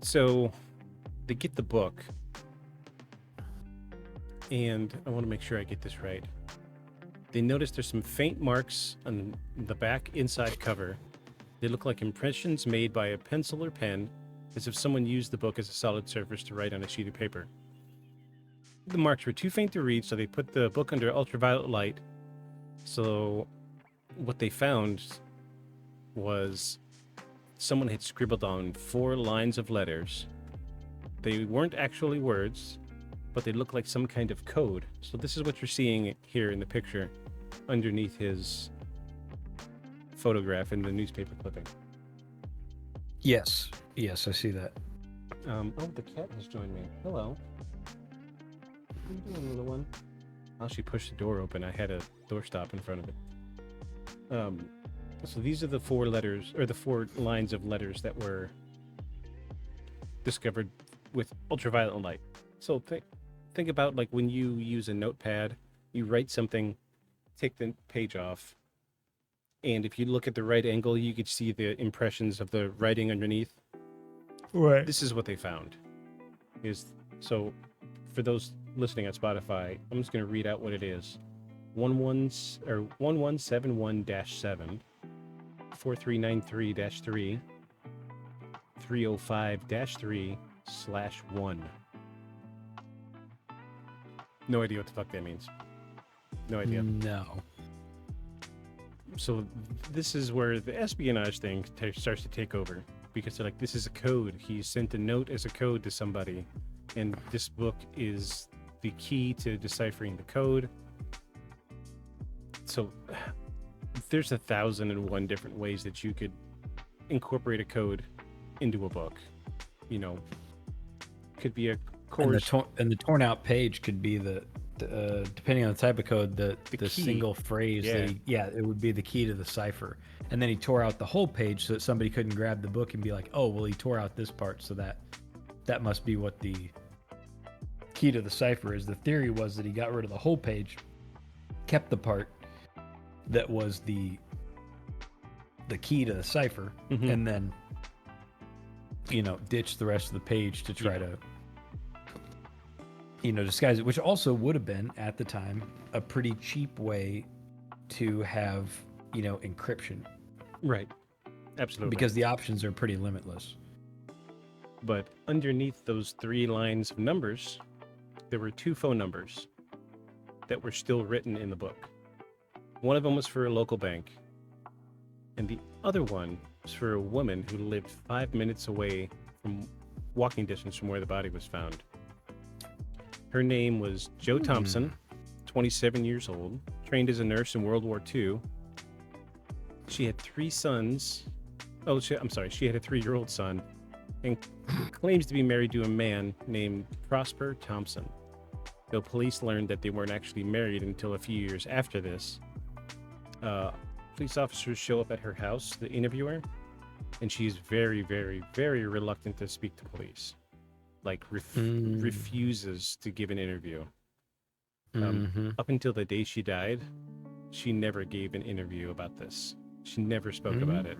So they get the book, and I want to make sure I get this right. They notice there's some faint marks on the back inside cover. They look like impressions made by a pencil or pen, as if someone used the book as a solid surface to write on a sheet of paper. The marks were too faint to read, so they put the book under ultraviolet light. So what they found was someone had scribbled on 4 lines of letters. They weren't actually words, but they looked like some kind of code. So this is what you're seeing here in the picture underneath his photograph in the newspaper clipping.
Yes, I see that.
Oh, the cat has joined me. Hello. What are you doing, little one? I'll actually push the door open. I had a doorstop in front of it. So these are the 4 letters, or the 4 lines of letters that were discovered with ultraviolet light. So think about like when you use a notepad, you write something, take the page off, and if you look at the right angle, you could see the impressions of the writing underneath.
Right.
This is what they found. So for those listening on Spotify, I'm just going to read out what it is. 1171-7, 4393-3, 305-3/1. No idea what the fuck that means. No idea.
No.
So this is where the espionage thing starts to take over, because they're like, this is a code. He sent a note as a code to somebody, and this book is the key to deciphering the code. So there's 1,001 different ways that you could incorporate a code into a book. You know, could be a course.
And the torn out page could be the depending on the type of code, the
key.
single phrase.
Yeah.
It would be the key to the cipher. And then he tore out the whole page so that somebody couldn't grab the book and be like, oh, well, he tore out this part, so that must be what the key to the cipher is. The theory was that he got rid of the whole page, kept the part that was the key to the cipher, and then ditched the rest of the page to try to disguise it, which also would have been at the time a pretty cheap way to have encryption,
Right. Absolutely.
because the options are pretty limitless.
But underneath those 3 lines of numbers, there were 2 phone numbers that were still written in the book. One of them was for a local bank, and the other one was for a woman who lived 5 minutes away from walking distance from where the body was found. Her name was Jo Thompson, 27 years old, trained as a nurse in World War II. She had 3 sons. She had a 3-year-old son, and claims to be married to a man named Prosper Thompson. Though police learned that they weren't actually married until a few years after this. Police officers show up at her house to interview her, and she's very, very, very reluctant to speak to police. Like, refuses to give an interview. Up until the day she died, she never gave an interview about this. She never spoke about it.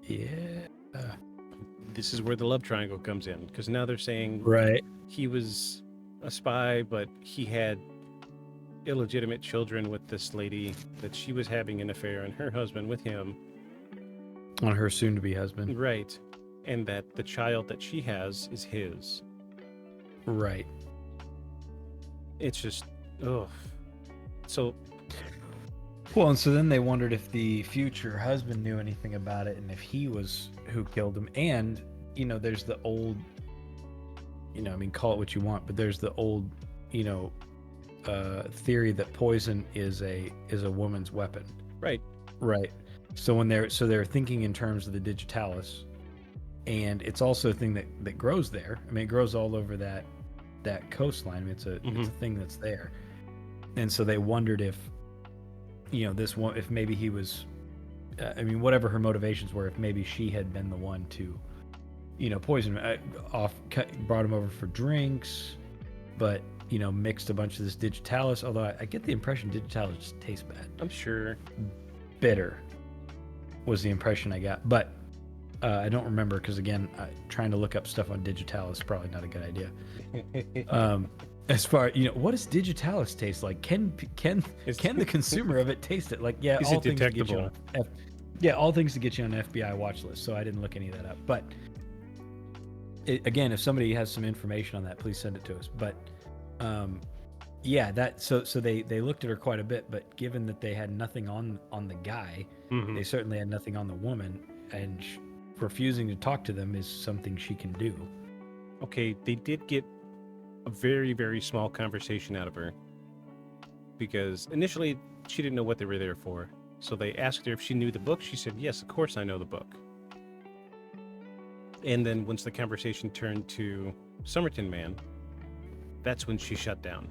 Yeah.
This is where the love triangle comes in, because now they're saying
Right.
he was a spy, but he had illegitimate children with this lady, that she was having an affair, and her husband with him.
On her soon-to-be husband.
Right. And that the child that she has is his.
Right.
It's just, ugh. So,
Well, and so then they wondered if the future husband knew anything about it, and if he was who killed him. And there's the old, call it what you want, but there's the old, theory that poison is a woman's weapon.
Right.
Right. So they're thinking in terms of the digitalis, and it's also a thing that grows there. I mean, it grows all over that coastline. I mean, it's a thing that's there, and so they wondered if, this one, if maybe he was, I mean, whatever her motivations were, if maybe she had been the one to, poison him, brought him over for drinks, but mixed a bunch of this digitalis. Although I get the impression digitalis just tastes bad.
I'm sure. Bitter
was the impression I got, but I don't remember because again, trying to look up stuff on digitalis is probably not a good idea. As far what does digitalis taste like? Can the consumer of it taste it? Like, yeah,
is
all
it
things to get
detectable?
you on, all things to get you on an FBI watch list. So I didn't look any of that up. But again, if somebody has some information on that, please send it to us. But yeah, so they looked at her quite a bit, but given that they had nothing on the guy, they certainly had nothing on the woman, and refusing to talk to them is something she can do.
Okay, they did get a very, very small conversation out of her, because initially she didn't know what they were there for. So they asked her if she knew the book. She said, yes, of course I know the book. And then once the conversation turned to Somerton Man, that's when she shut down.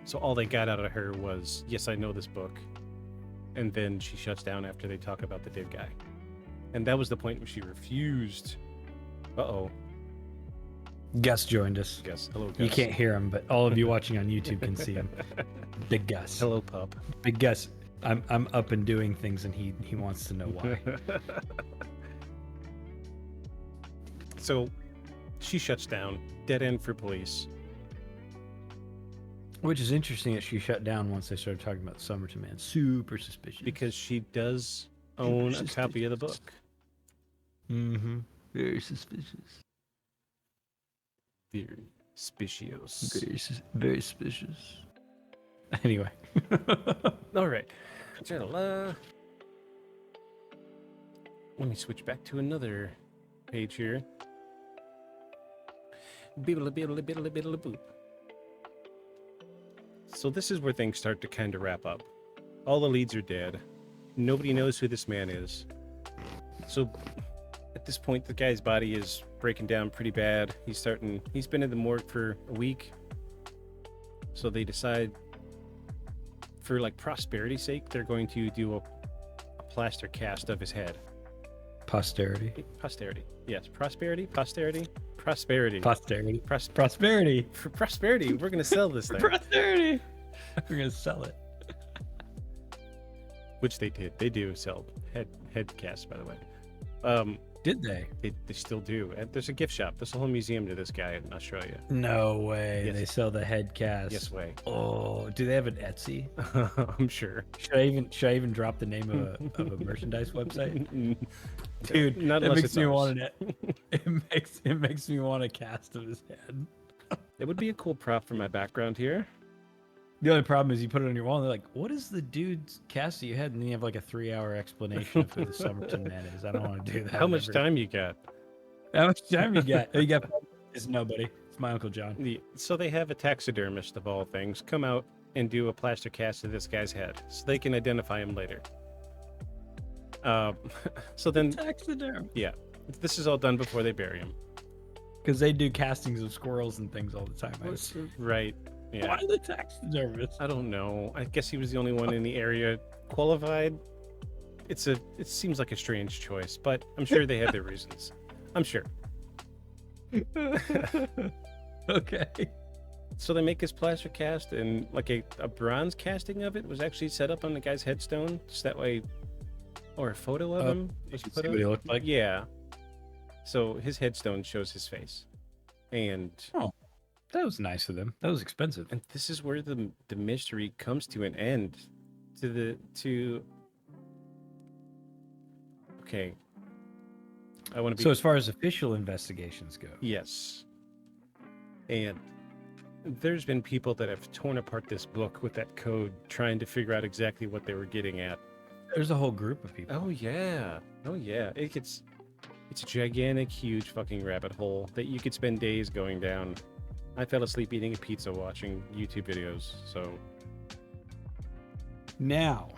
So all they got out of her was, yes, I know this book. And then she shuts down after they talk about the dead guy. And that was the point where she refused. Uh-oh.
Gus joined us.
Gus. Hello, Gus.
You can't hear him, but all of you watching on YouTube can see him. Big Gus.
Hello, pup.
Big Gus. I'm up and doing things, and he wants to know why.
So she shuts down. Dead end for police.
Which is interesting that she shut down once they started talking about Somerton Man. Super suspicious.
Because she does own a copy of the book.
Mm-hmm. Very suspicious.
Very suspicious.
Very suspicious. Anyway.
All right. Let me switch back to another page here. Biddle-a-biddle-a-biddle-a-biddle-a-boop. So this is where things start to kind of wrap up. All the leads are dead. Nobody knows who this man is. So at this point, the guy's body is breaking down pretty bad. He's been in the morgue for a week. So they decide, for like prosperity's sake, they're going to do a plaster cast of his head.
Posterity.
Yes, prosperity. Prosperity.
Prosperity.
For prosperity, we're gonna sell this thing.
Prosperity. We're gonna sell it.
Which they did. They do sell head casts, by the way.
Did they?
They still do. And there's a gift shop. There's a whole museum to this guy in Australia.
No way.
Yes.
They sell the head cast.
Yes way.
Oh, do they have an Etsy?
I'm sure.
Should I even drop the name of a merchandise website? Dude,
not
it
unless
makes
it's
me
ours.
want it makes me want a cast of his head.
It would be a cool prop for my background here.
The only problem is you put it on your wall and they're like, what is the dude's cast that you had? And then you have like a 3-hour explanation of who the Somerton Man is. I don't want to do that.
How much time you got?
How much time you got? You got it's nobody. It's my Uncle John.
So they have a taxidermist of all things come out and do a plaster cast of this guy's head so they can identify him later. So then
Taxiderm.
yeah, this is all done before they bury him.
Because they do castings of squirrels and things all the time.
Right. Yeah.
Why the taxidermist?
I don't know. I guess he was the only one in the area qualified. It seems like a strange choice, but I'm sure they had their reasons. I'm sure.
Okay.
So they make his plaster cast, and like a bronze casting of it was actually set up on the guy's headstone, just that way, or a photo of him was
You
put
see
up.
what he looked like?
Yeah. So his headstone shows his face, and
That was nice of them. That was expensive.
and this is where the mystery comes to an end. Okay. I want to be
So as far as official investigations go,
Yes. And there's been people that have torn apart this book with that code, trying to figure out exactly what they were getting at.
there's a whole group of people.
Oh yeah. It's a gigantic, huge fucking rabbit hole that you could spend days going down. I fell asleep eating a pizza watching YouTube videos, so
Now,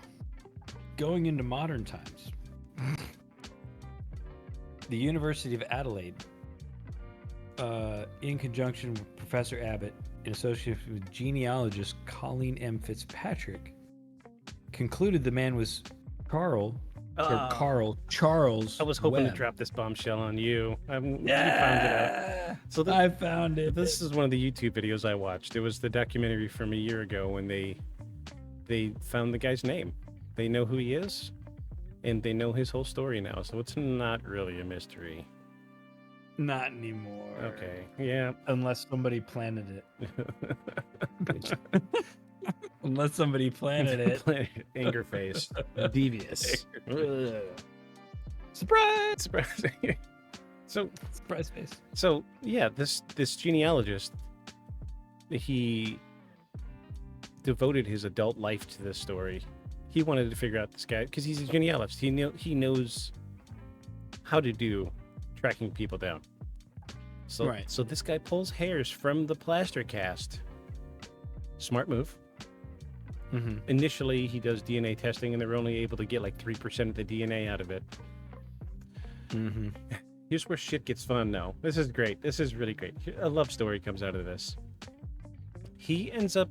going into modern times, the University of Adelaide, in conjunction with Professor Abbott in association with genealogist Colleen M. Fitzpatrick, concluded the man was Charles
I was hoping
Webb.
to drop this bombshell on you. You found it out. So
I found it.
This is one of the YouTube videos I watched. It was the documentary from a year ago when they found the guy's name. They know who he is, and they know his whole story now. So it's not really a mystery.
Not anymore.
Okay. Yeah.
Unless somebody planted it. Unless somebody planted it.
Anger face. Devious.
Surprise!
Surprise.
Surprise face.
So yeah, this genealogist, he devoted his adult life to this story. He wanted to figure out this guy because he's a genealogist. He knows how to do tracking people down. So
Right.
So this guy pulls hairs from the plaster cast. Smart move.
Mm-hmm.
Initially, he does DNA testing, and they're only able to get like 3% of the DNA out of it.
Mm-hmm.
Here's where shit gets fun now. This is great. This is really great. A love story comes out of this. He ends up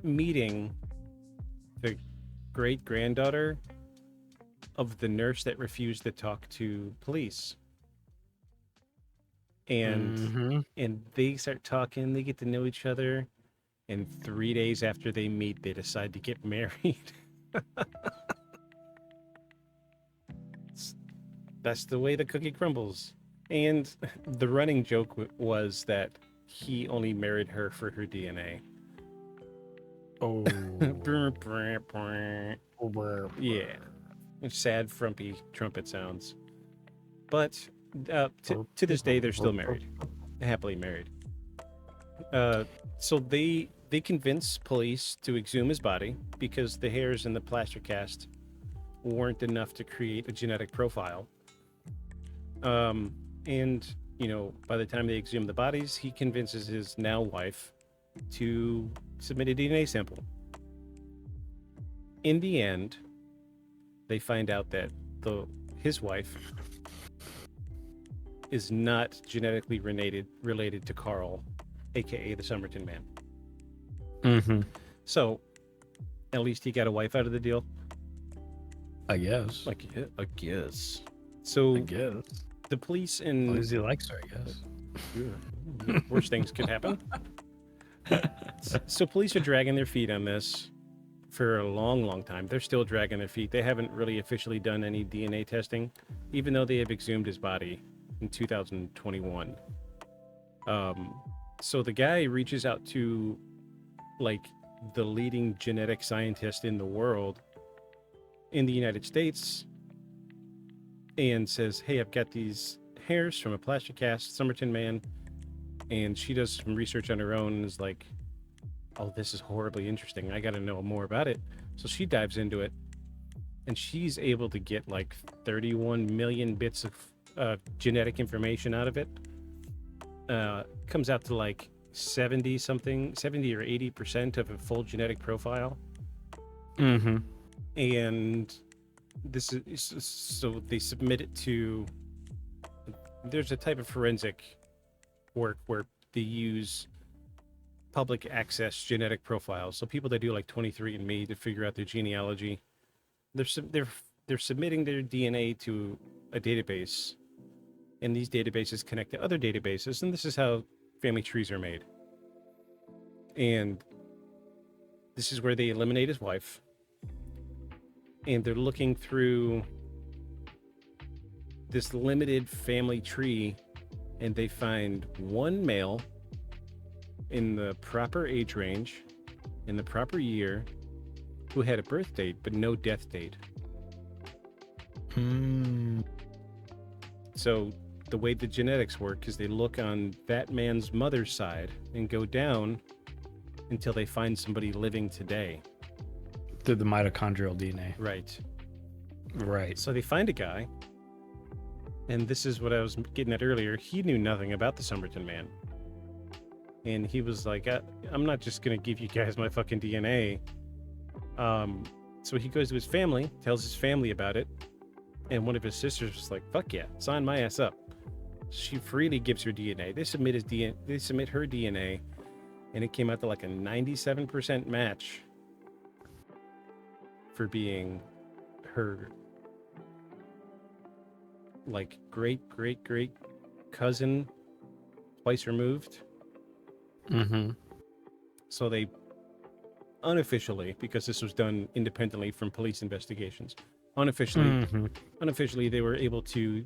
meeting the great-granddaughter of the nurse that refused to talk to police. And they start talking, they get to know each other, and 3 days after they meet, they decide to get married. That's the way the cookie crumbles. And the running joke was that he only married her for her DNA.
Oh.
Yeah. Sad, frumpy trumpet sounds. But to this day, they're still married. Happily married. So they convince police to exhume his body because the hairs in the plaster cast weren't enough to create a genetic profile. And, you know, by the time they exhume the bodies, he convinces his now wife to submit a DNA sample. In the end, they find out that his wife is not genetically related to Carl, aka the Somerton Man.
Mm-hmm.
So, at least he got a wife out of the deal.
I guess.
I guess. So,
I guess.
the police
As long
in
as he likes her, I guess.
worse things could happen. So police are dragging their feet on this for a long, long time. They're still dragging their feet. They haven't really officially done any DNA testing, even though they have exhumed his body in 2021. So the guy reaches out to like the leading genetic scientist in the world in the United States and says, hey, I've got these hairs from a plaster cast, Somerton Man. And she does some research on her own and is like, oh, this is horribly interesting. I got to know more about it. So she dives into it and she's able to get like 31 million bits of genetic information out of it. Comes out to like 70 or 80% of a full genetic profile.
Mm-hmm.
And this is so they submit it to, there's a type of forensic work where they use public access genetic profiles. So people that do like 23andMe to figure out their genealogy, they're submitting their DNA to a database, and these databases connect to other databases, and this is how family trees are made. And this is where they eliminate his wife, and they're looking through this limited family tree, and they find one male in the proper age range, in the proper year, who had a birth date but no death date. So the way the genetics work is they look on that man's mother's side and go down until they find somebody living today.
Through the mitochondrial DNA.
Right.
Right.
So they find a guy, and this is what I was getting at earlier. He knew nothing about the Somerton Man. And he was like, I'm not just going to give you guys my fucking DNA. So he goes to his family, tells his family about it, and one of his sisters was like, "Fuck yeah, sign my ass up." She freely gives her DNA. They submit her DNA, and it came out to like a 97% match for being her like great cousin twice removed.
Mm-hmm.
So they unofficially, because this was done independently from police investigations, unofficially they were able to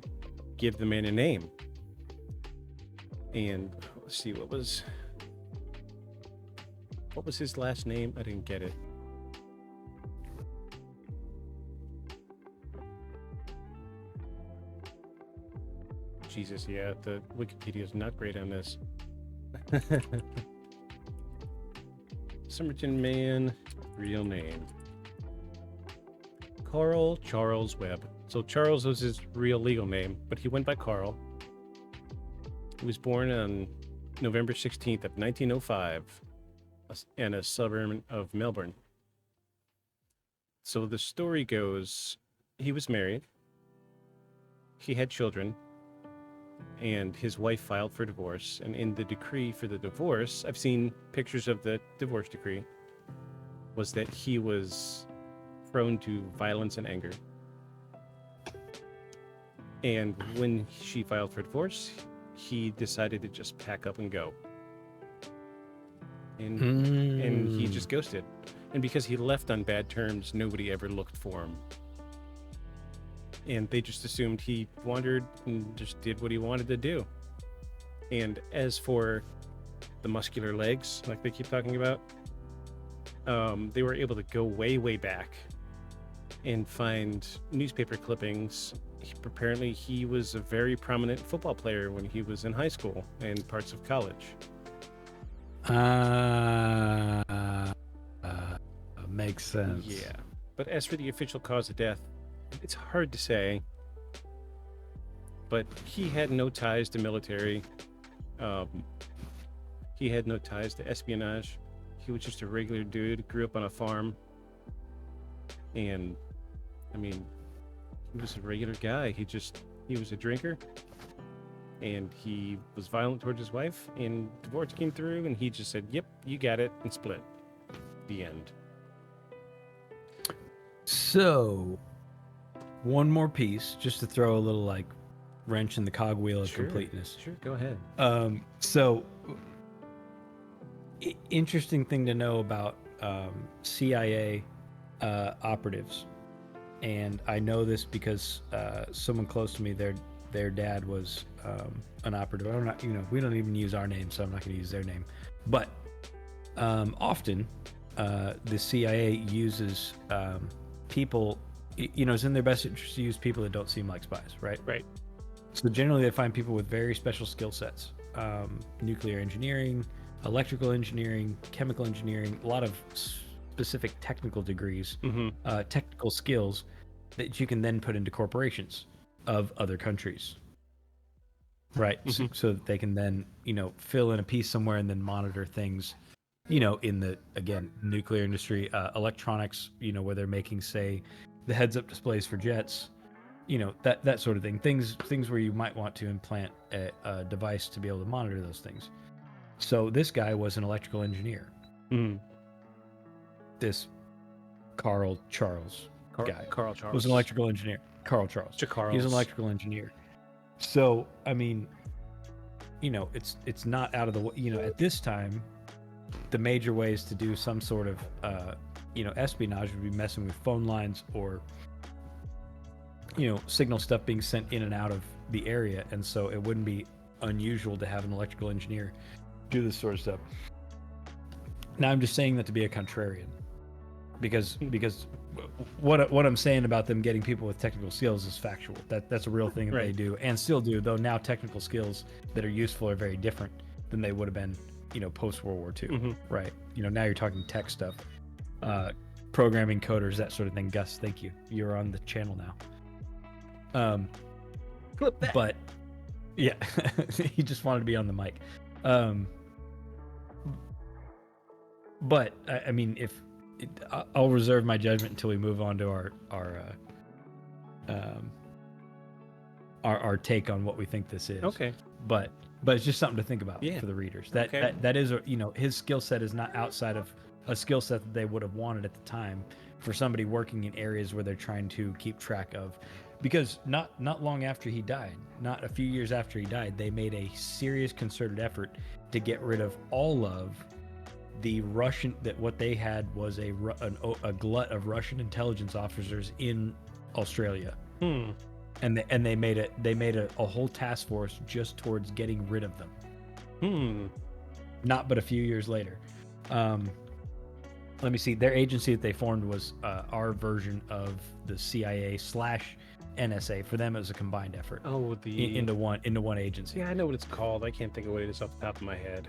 give the man a name. And let's see, what was his last name? I didn't get it. Jesus, yeah, the Wikipedia is not great on this. Somerton Man, real name. Carl Charles Webb. So Charles was his real legal name, but he went by Carl. He was born on November 16th of 1905 in a suburb of Melbourne. So the story goes, he was married, he had children, and his wife filed for divorce. And in the decree for the divorce, I've seen pictures of the divorce decree, was that he was prone to violence and anger. And when she filed for divorce, he decided to just pack up and go. And he just ghosted. And because he left on bad terms, nobody ever looked for him. And they just assumed he wandered and just did what he wanted to do. And as for the muscular legs, like they keep talking about, they were able to go way back and find newspaper clippings. Apparently, he was a very prominent football player when he was in high school and parts of college.
Makes sense.
Yeah. But as for the official cause of death, it's hard to say. But he had no ties to military. He had no ties to espionage. He was just a regular dude, grew up on a farm. And, I mean, he was a regular guy. He was a drinker. And he was violent towards his wife. And divorce came through, and he just said, "Yep, you got it," and split. The end.
So, one more piece, just to throw a little like wrench in the cogwheel of completeness.
Sure, go ahead.
So interesting thing to know about CIA operatives, and I know this because someone close to me, their dad was an operative. I'm not, we don't even use our name, so I'm not going to use their name. But often the CIA uses people. It's in their best interest to use people that don't seem like spies, right?
Right.
So generally they find people with very special skill sets. Nuclear engineering, electrical engineering, chemical engineering, a lot of specific technical degrees, technical skills that you can then put into corporations of other countries. Right. So that they can then, fill in a piece somewhere and then monitor things, in the, again, nuclear industry, electronics, where they're making, say, the heads-up displays for jets, that sort of thing. Things where you might want to implant a device to be able to monitor those things. So this guy was an electrical engineer. This Carl Charles guy was an electrical engineer. Carl Charles. He was an electrical engineer. So, I mean, it's not out of the way. At this time, the major ways to do some sort of espionage would be messing with phone lines or signal stuff being sent in and out of the area, and so it wouldn't be unusual to have an electrical engineer do this sort of stuff. Now I'm just saying that to be a contrarian, because what I'm saying about them getting people with technical skills is factual. That's a real thing that they do and still do, though now technical skills that are useful are very different than they would have been post World War II. Right. Now you're talking tech stuff, programming, coders, that sort of thing. Gus, thank you, you're on the channel now.
Clip that.
But yeah, he just wanted to be on the mic. But I mean, I'll reserve my judgment until we move on to our take on what we think this is.
Okay.
But it's just something to think about
Yeah.
for the readers.
Okay.
That is his skill set is not outside of a skill set that they would have wanted at the time for somebody working in areas where they're trying to keep track of. Because not long after he died, not a few years after he died, they made a serious concerted effort to get rid of all of the Russian, that what they had was a glut of Russian intelligence officers in Australia. And they made a whole task force just towards getting rid of them. Not but a few years later. Let me see. Their agency that they formed was our version of the CIA / NSA. For them, it was a combined effort.
Oh,
into one agency.
Yeah, I know what it's called. I can't think of what it is off the top of my head.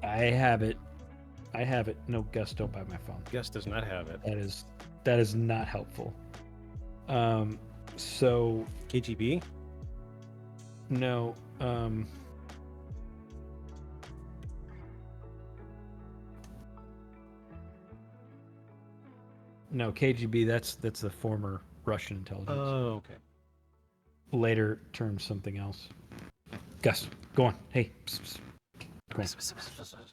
I have it. No, Gus, don't buy my phone.
Gus does not have it.
That is not helpful. So
KGB?
no. No, KGB. That's the former Russian intelligence.
Oh, okay.
Later termed something else. Gus, go on. Hey. Psst, psst. Go on.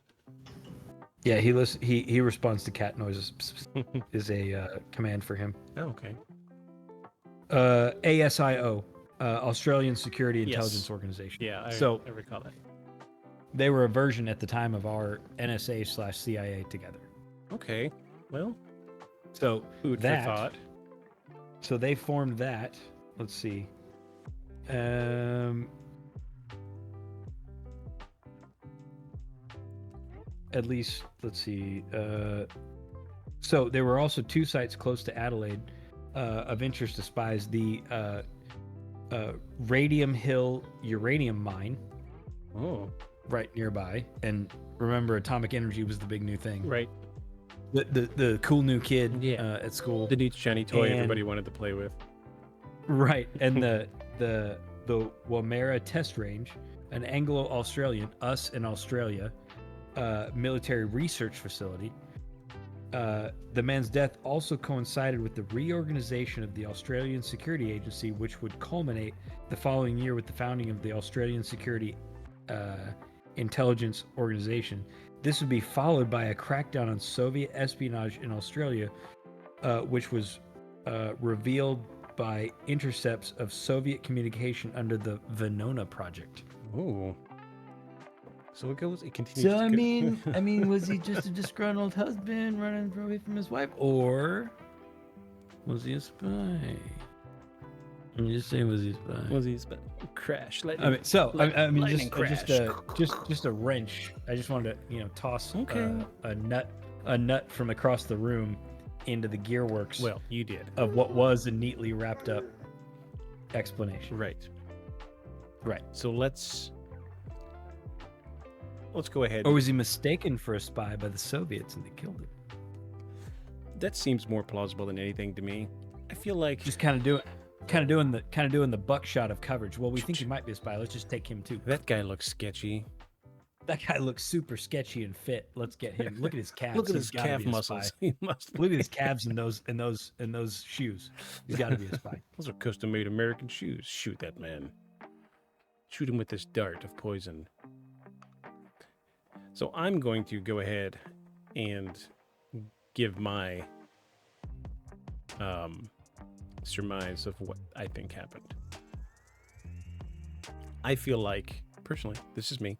Yeah, he responds to cat noises. Psst, psst, is a command for him.
Oh, okay.
ASIO, Australian Security
Yes.
Intelligence Organization.
Yeah, I recall that.
They were a version at the time of our NSA / CIA together.
Okay. Well,
So
food for thought.
So they formed that. Let's see. At least, let's see. So there were also 2 sites close to Adelaide of interest to spies. The Radium Hill uranium mine,
Oh,
right nearby. And remember, atomic energy was the big new thing.
right.
The cool new kid
Yeah.
at school.
The neat shiny toy
And-
everybody wanted to play with.
Right, and the Woomera Test Range, an Anglo-Australian, us in Australia, military research facility. The man's death also coincided with the reorganization of the Australian Security Agency, which would culminate the following year with the founding of the Australian Security Intelligence Organization. This would be followed by a crackdown on Soviet espionage in Australia, which was revealed by intercepts of Soviet communication under the Venona project.
Ooh. So it continues.
So
to
I
go-
mean, was he just a disgruntled husband running away from his wife, or was he a spy? I'm just saying, was he a spy?
Was he crash?
I mean, so I mean,
lightning
just a wrench. I just wanted to toss
Okay.
a nut from across the room into the gearworks
Well, you did.
of what was a neatly wrapped up explanation.
Right.
Right.
So let's go ahead.
Or was he mistaken for a spy by the Soviets and they killed him?
That seems more plausible than anything to me. I feel like
Just kind of doing the buckshot of coverage. Well, we think he might be a spy. Let's just take him too.
that guy looks sketchy.
That guy looks super sketchy and fit. Let's get him. Look at his calves.
Look at
He's
his
gotta
calf
be a
muscles.
spy.
He must.
Look at his calves and those shoes. He's got to be a spy.
Those are custom-made American shoes. Shoot that man. Shoot him with this dart of poison. So I'm going to go ahead and give my surmise of what I think happened. I feel like, personally, this is me.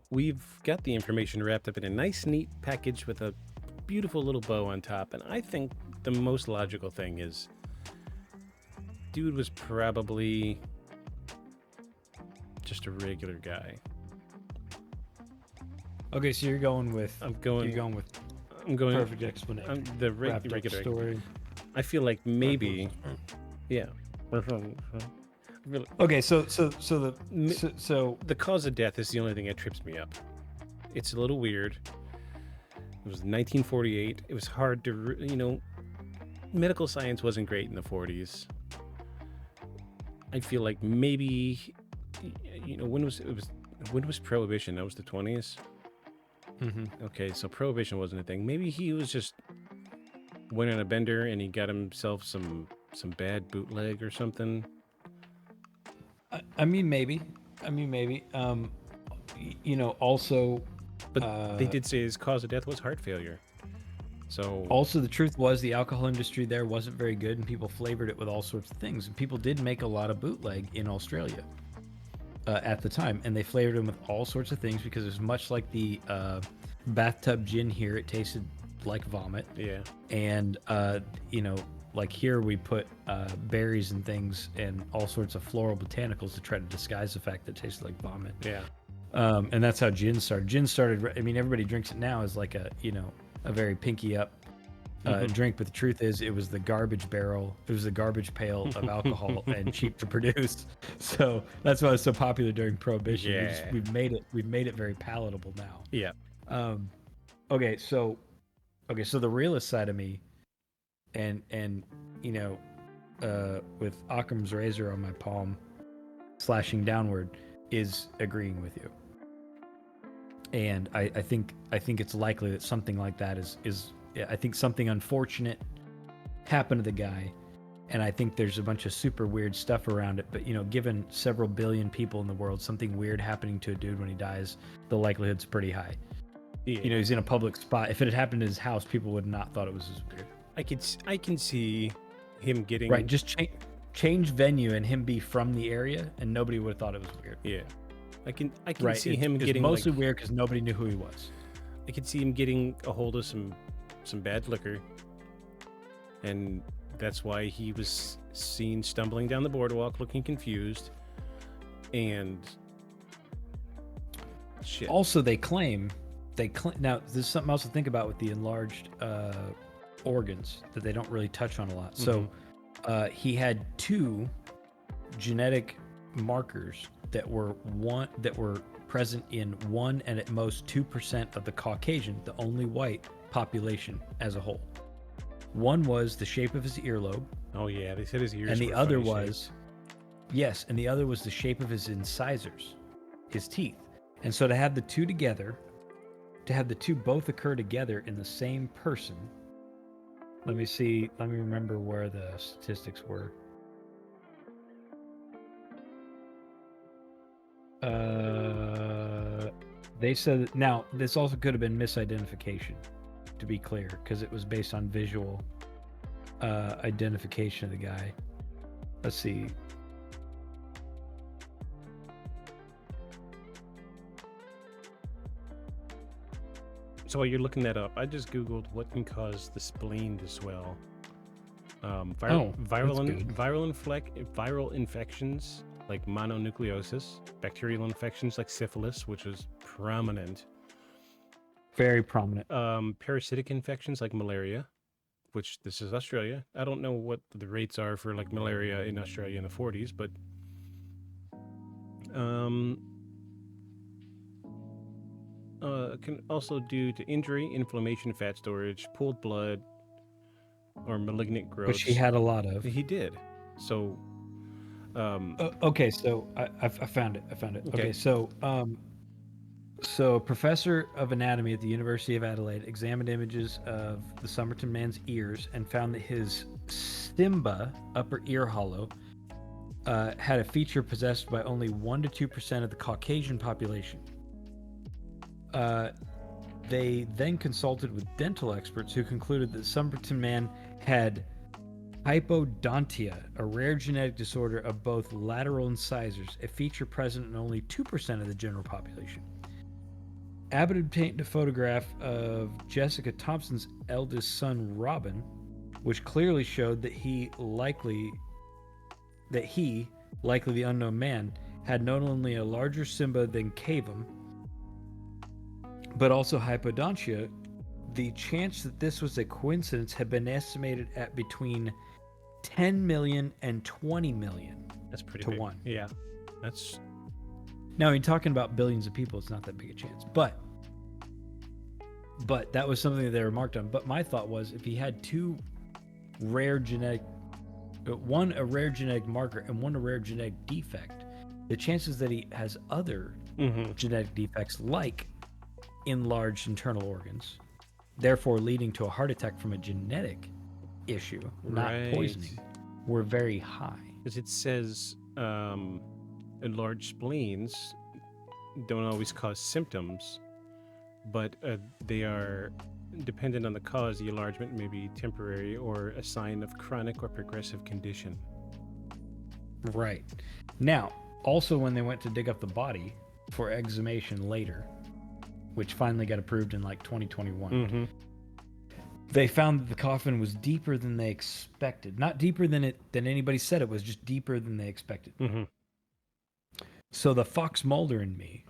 We've got the information wrapped up in a nice, neat package with a beautiful little bow on top, and I think the most logical thing is dude was probably just a regular guy.
Okay, so you're going with
I'm going
perfect explanation.
the
Wrapped up
regular
story.
I feel like maybe yeah.
Okay, so
The cause of death is the only thing that trips me up. It's a little weird. It was 1948. It was hard to, medical science wasn't great in the 40s. I feel like maybe, when was prohibition? That was the 20s. Okay, so prohibition wasn't a thing. Maybe he was just went on a bender and he got himself some bad bootleg or something.
I mean, maybe. Also,
But they did say his cause of death was heart failure. So
also the truth was the alcohol industry there wasn't very good, and people flavored it with all sorts of things. And people did make a lot of bootleg in Australia at the time, and they flavored them with all sorts of things because it was much like the bathtub gin here. It tasted like vomit.
yeah,
And like here we put berries and things and all sorts of floral botanicals to try to disguise the fact that it tasted like vomit.
yeah,
And that's how gin started. Gin started, I mean, everybody drinks it now as like a very pinky up drink, but the truth is it was the garbage barrel, it was the garbage pail of alcohol and cheap to produce. So that's why it's so popular during Prohibition.
Yeah.
We've made it very palatable now.
yeah.
Okay, so the realist side of me, and with Occam's razor on my palm, slashing downward, is agreeing with you. And I think it's likely that something like that is I think something unfortunate happened to the guy, and I think there's a bunch of super weird stuff around it. But given several billion people in the world, something weird happening to a dude when he dies, the likelihood's pretty high.
Yeah.
He's in a public spot. If it had happened in his house, people would not thought it was as weird.
I can see him getting
Right, just change venue and him be from the area, and nobody would have thought it was weird.
Yeah, I can
Right,
see him
it's
getting
mostly
like,
weird because nobody knew who he was.
I could see him getting a hold of some bad liquor, and that's why he was seen stumbling down the boardwalk, looking confused, and shit.
Also, they claim now. There's something else to think about with the enlarged organs that they don't really touch on a lot. So he had 2 genetic markers that were present in 1 and at most 2% of the Caucasian, the only white population as a whole. One was the shape of his earlobe.
Oh yeah, they said his ears.
And the
were
other
funny
was, yes, and the other was the shape of his incisors, his teeth. And so to have the two together, to have the two both occur together in the same person, let me remember where the statistics were. They said, now this also could have been misidentification, to be clear, because it was based on visual identification of the guy. Let's see.
So while you're looking that up, I just Googled what can cause the spleen to swell. Viral infections like mononucleosis, bacterial infections like syphilis, which is prominent.
Very prominent.
Parasitic infections like malaria, which this is Australia. I don't know what the rates are for like malaria in Australia in the 40s, but can also due to injury, inflammation, fat storage, pooled blood, or malignant growth.
Which he had a lot of.
He did. So,
okay, so I found it. Okay, so so a professor of anatomy at the University of Adelaide examined images of the Somerton Man's ears and found that his Simba, upper ear hollow, had a feature possessed by only 1 to 2% of the Caucasian population. They then consulted with dental experts who concluded that Somerton Man had hypodontia, a rare genetic disorder of both lateral incisors, a feature present in only 2% of the general population. Abbott obtained a photograph of Jessica Thompson's eldest son, Robin, which clearly showed that he, likely the unknown man, had not only a larger Simba than cavum, but also hypodontia. The chance that this was a coincidence had been estimated at between 10 million and 20 million.
that's pretty
to
big.
1.
Yeah, that's
Now, in talking about billions of people, it's not that big a chance. But that was something that they remarked on. But my thought was, if he had two rare genetic, one a rare genetic marker and one a rare genetic defect, the chances that he has other genetic defects like enlarged internal organs, therefore leading to a heart attack from a genetic issue, not
Right.
poisoning, were very high.
Because it says enlarged spleens don't always cause symptoms, but they are dependent on the cause. The enlargement may be temporary or a sign of chronic or progressive condition.
Right. Now, also when they went to dig up the body for exhumation later, which finally got approved in like 2021,
Mm-hmm.
they found that the coffin was deeper than they expected. Not deeper than anybody said it was, just deeper than they expected.
Mm-hmm.
So the Fox Mulder in me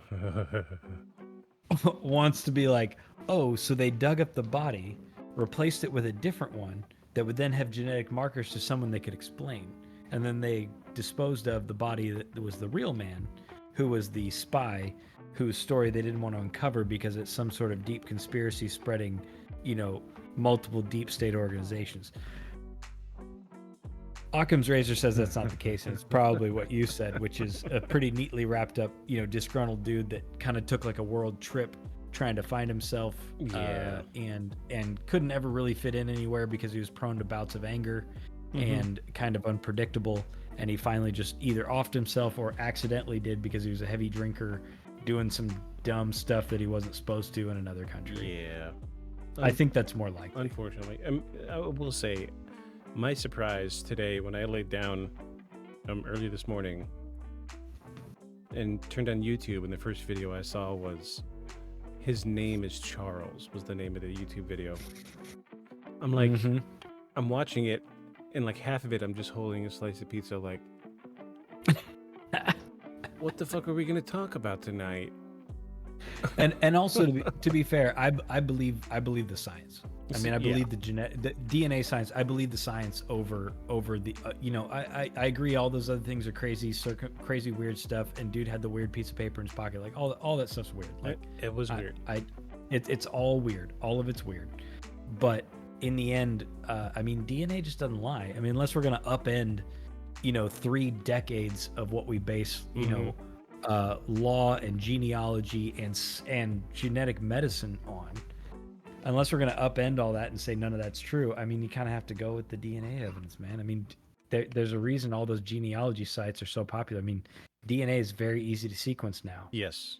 wants to be like, oh, so they dug up the body, replaced it with a different one that would then have genetic markers to someone they could explain. And then they disposed of the body that was the real man, who was the spy, whose story they didn't want to uncover because it's some sort of deep conspiracy spreading, multiple deep state organizations. Occam's razor says that's not the case, and it's probably what you said, which is a pretty neatly wrapped up, disgruntled dude that kind of took like a world trip trying to find himself, and couldn't ever really fit in anywhere because he was prone to bouts of anger and kind of unpredictable, and he finally just either offed himself or accidentally did because he was a heavy drinker doing some dumb stuff that he wasn't supposed to in another country.
Yeah.
I think that's more likely.
Unfortunately. I will say, my surprise today when I laid down early this morning and turned on YouTube, and the first video I saw was his name is Charles, was the name of the YouTube video. I'm like, I'm watching it, and like half of it, I'm just holding a slice of pizza like, what the fuck are we going to talk about tonight?
And also to be fair, I believe the science. I mean, I believe the DNA science. I believe the science over the. I agree. All those other things are crazy, crazy weird stuff. And dude had the weird piece of paper in his pocket. Like all that stuff's weird. Like
it was weird.
It's all weird. All of it's weird. But in the end, I mean, DNA just doesn't lie. I mean, unless we're gonna upend, 3 decades of what we base, law and genealogy and genetic medicine on, unless we're going to upend all that and say none of that's true. I mean, you kind of have to go with the DNA evidence, man. I mean, there's a reason all those genealogy sites are so popular. I mean, DNA is very easy to sequence now.
Yes.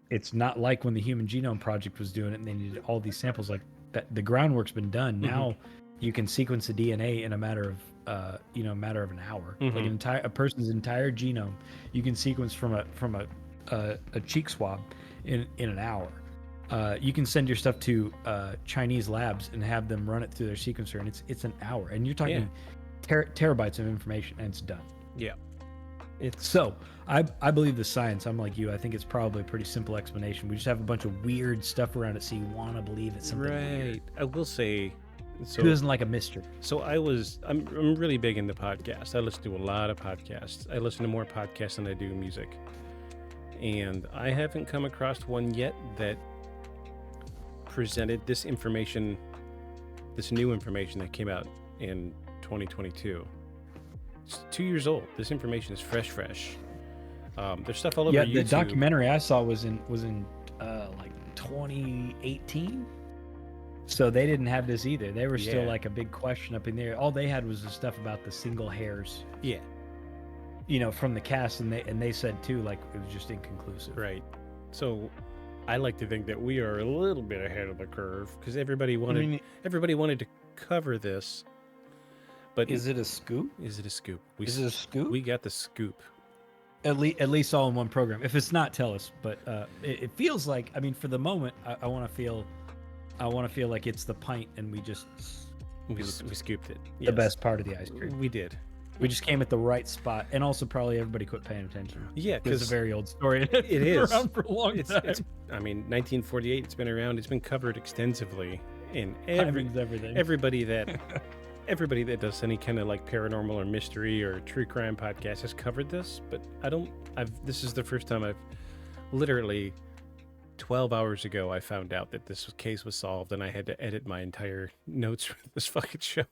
It's not like when the Human Genome Project was doing it and they needed all these samples. Like that, the groundwork's been done. Now you can sequence the DNA in a matter of an hour. Like a person's entire genome, you can sequence from a cheek swab in an hour. You can send your stuff to Chinese labs and have them run it through their sequencer, and it's an hour. And you're talking terabytes of information, and it's done.
Yeah.
So I believe the science. I'm like you. I think it's probably a pretty simple explanation. We just have a bunch of weird stuff around it, so you want to believe it's something weird.
I will say. So,
who doesn't like a mystery?
So I'm really big into podcasts. I listen to a lot of podcasts. I listen to more podcasts than I do music. And I haven't come across one yet that presented this information, this new information that came out in 2022. It's 2 years old. This information is fresh. There's stuff all over YouTube.
Yeah, the documentary I saw was in like 2018. So they didn't have this either. They were still like a big question up in there. All they had was the stuff about the single hairs.
Yeah.
From the cast, and they said too, like it was just inconclusive.
Right. So I like to think that we are a little bit ahead of the curve because everybody wanted to cover this. But
is it a scoop?
Is it a scoop?
Is it a scoop?
We got the scoop.
At least all in one program. If it's not, tell us. But it feels like, I mean, for the moment, I want to feel like it's the pint, and we scooped it.
The
best part of the ice cream.
We did.
We just came at the right spot, and also probably everybody quit paying attention.
Yeah, because
it's a very old story.
It is
been around for a long time.
I mean, 1948. It's been around. It's been covered extensively, and
everything.
Everybody that does any kind of like paranormal or mystery or true crime podcast has covered this. But this is the first time I've literally. 12 hours ago, I found out that this case was solved, and I had to edit my entire notes for this fucking show.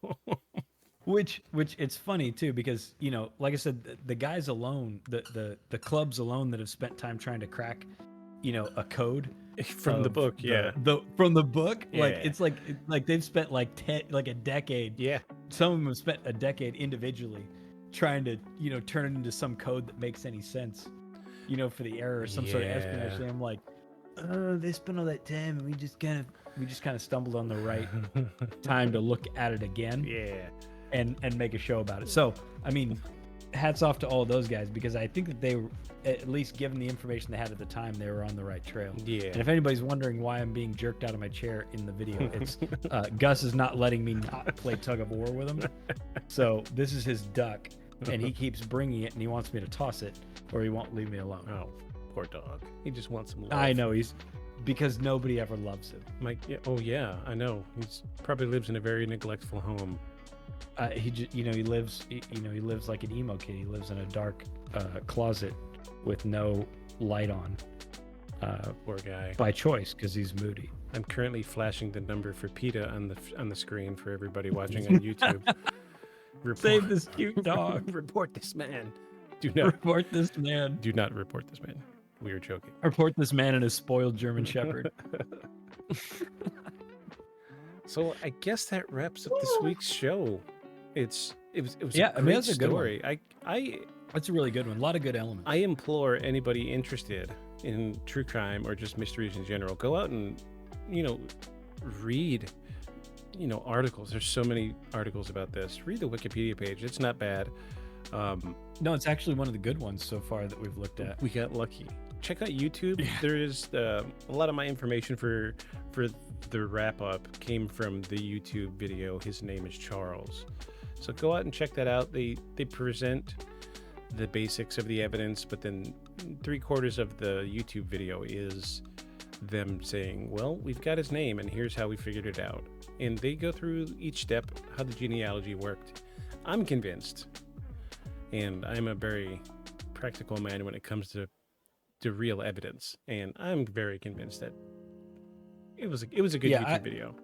Which it's funny too, because like I said, the guys alone, the clubs alone that have spent time trying to crack, a code
From the
of
book, yeah.
From the book, like
Yeah.
it's like they've spent like a decade.
Yeah.
Some of them have spent a decade individually trying to turn it into some code that makes any sense, for the error or some sort of explanation. I'm like, they spent all that time, and we just kind of stumbled on the right time to look at it again.
Yeah.
And make a show about it. So I mean, hats off to all of those guys, because I think that they were, at least given the information they had at the time, they were on the right trail.
Yeah.
And if anybody's wondering why I'm being jerked out of my chair in the video, it's Gus is not letting me not play tug of war with him. So this is his duck, and he keeps bringing it, and he wants me to toss it, or he won't leave me alone.
Oh, poor dog. He just wants some love.
I know, because nobody ever loves him.
Oh yeah, I know. He's probably lives in a very neglectful home.
He just, he lives like an emo kid. He lives in a dark closet with no light on.
Poor guy.
By choice, because he's moody.
I'm currently flashing the number for PETA on the screen for everybody watching on YouTube.
Save this cute dog.
Report this man.
Report this man.
Do not report this man. We are joking.
Report this man and his spoiled German Shepherd.
So I guess that wraps up this week's show. It was
Yeah,
a great
that's a good
story.
That's a really good one. A lot of good elements.
I implore anybody interested in true crime or just mysteries in general, go out and read articles. There's so many articles about this. Read the Wikipedia page. It's not bad.
No, it's actually one of the good ones so far that we've looked at.
We got lucky. Check out YouTube. Yeah. There is a lot of my information for the wrap up came from the YouTube video. His name is Charles. So go out and check that out. They present the basics of the evidence, but then 3/4 of the YouTube video is them saying, well, we've got his name and here's how we figured it out. And they go through each step, how the genealogy worked. I'm convinced, and I'm a very practical man when it comes to real evidence, and I'm very convinced that it was a good YouTube video.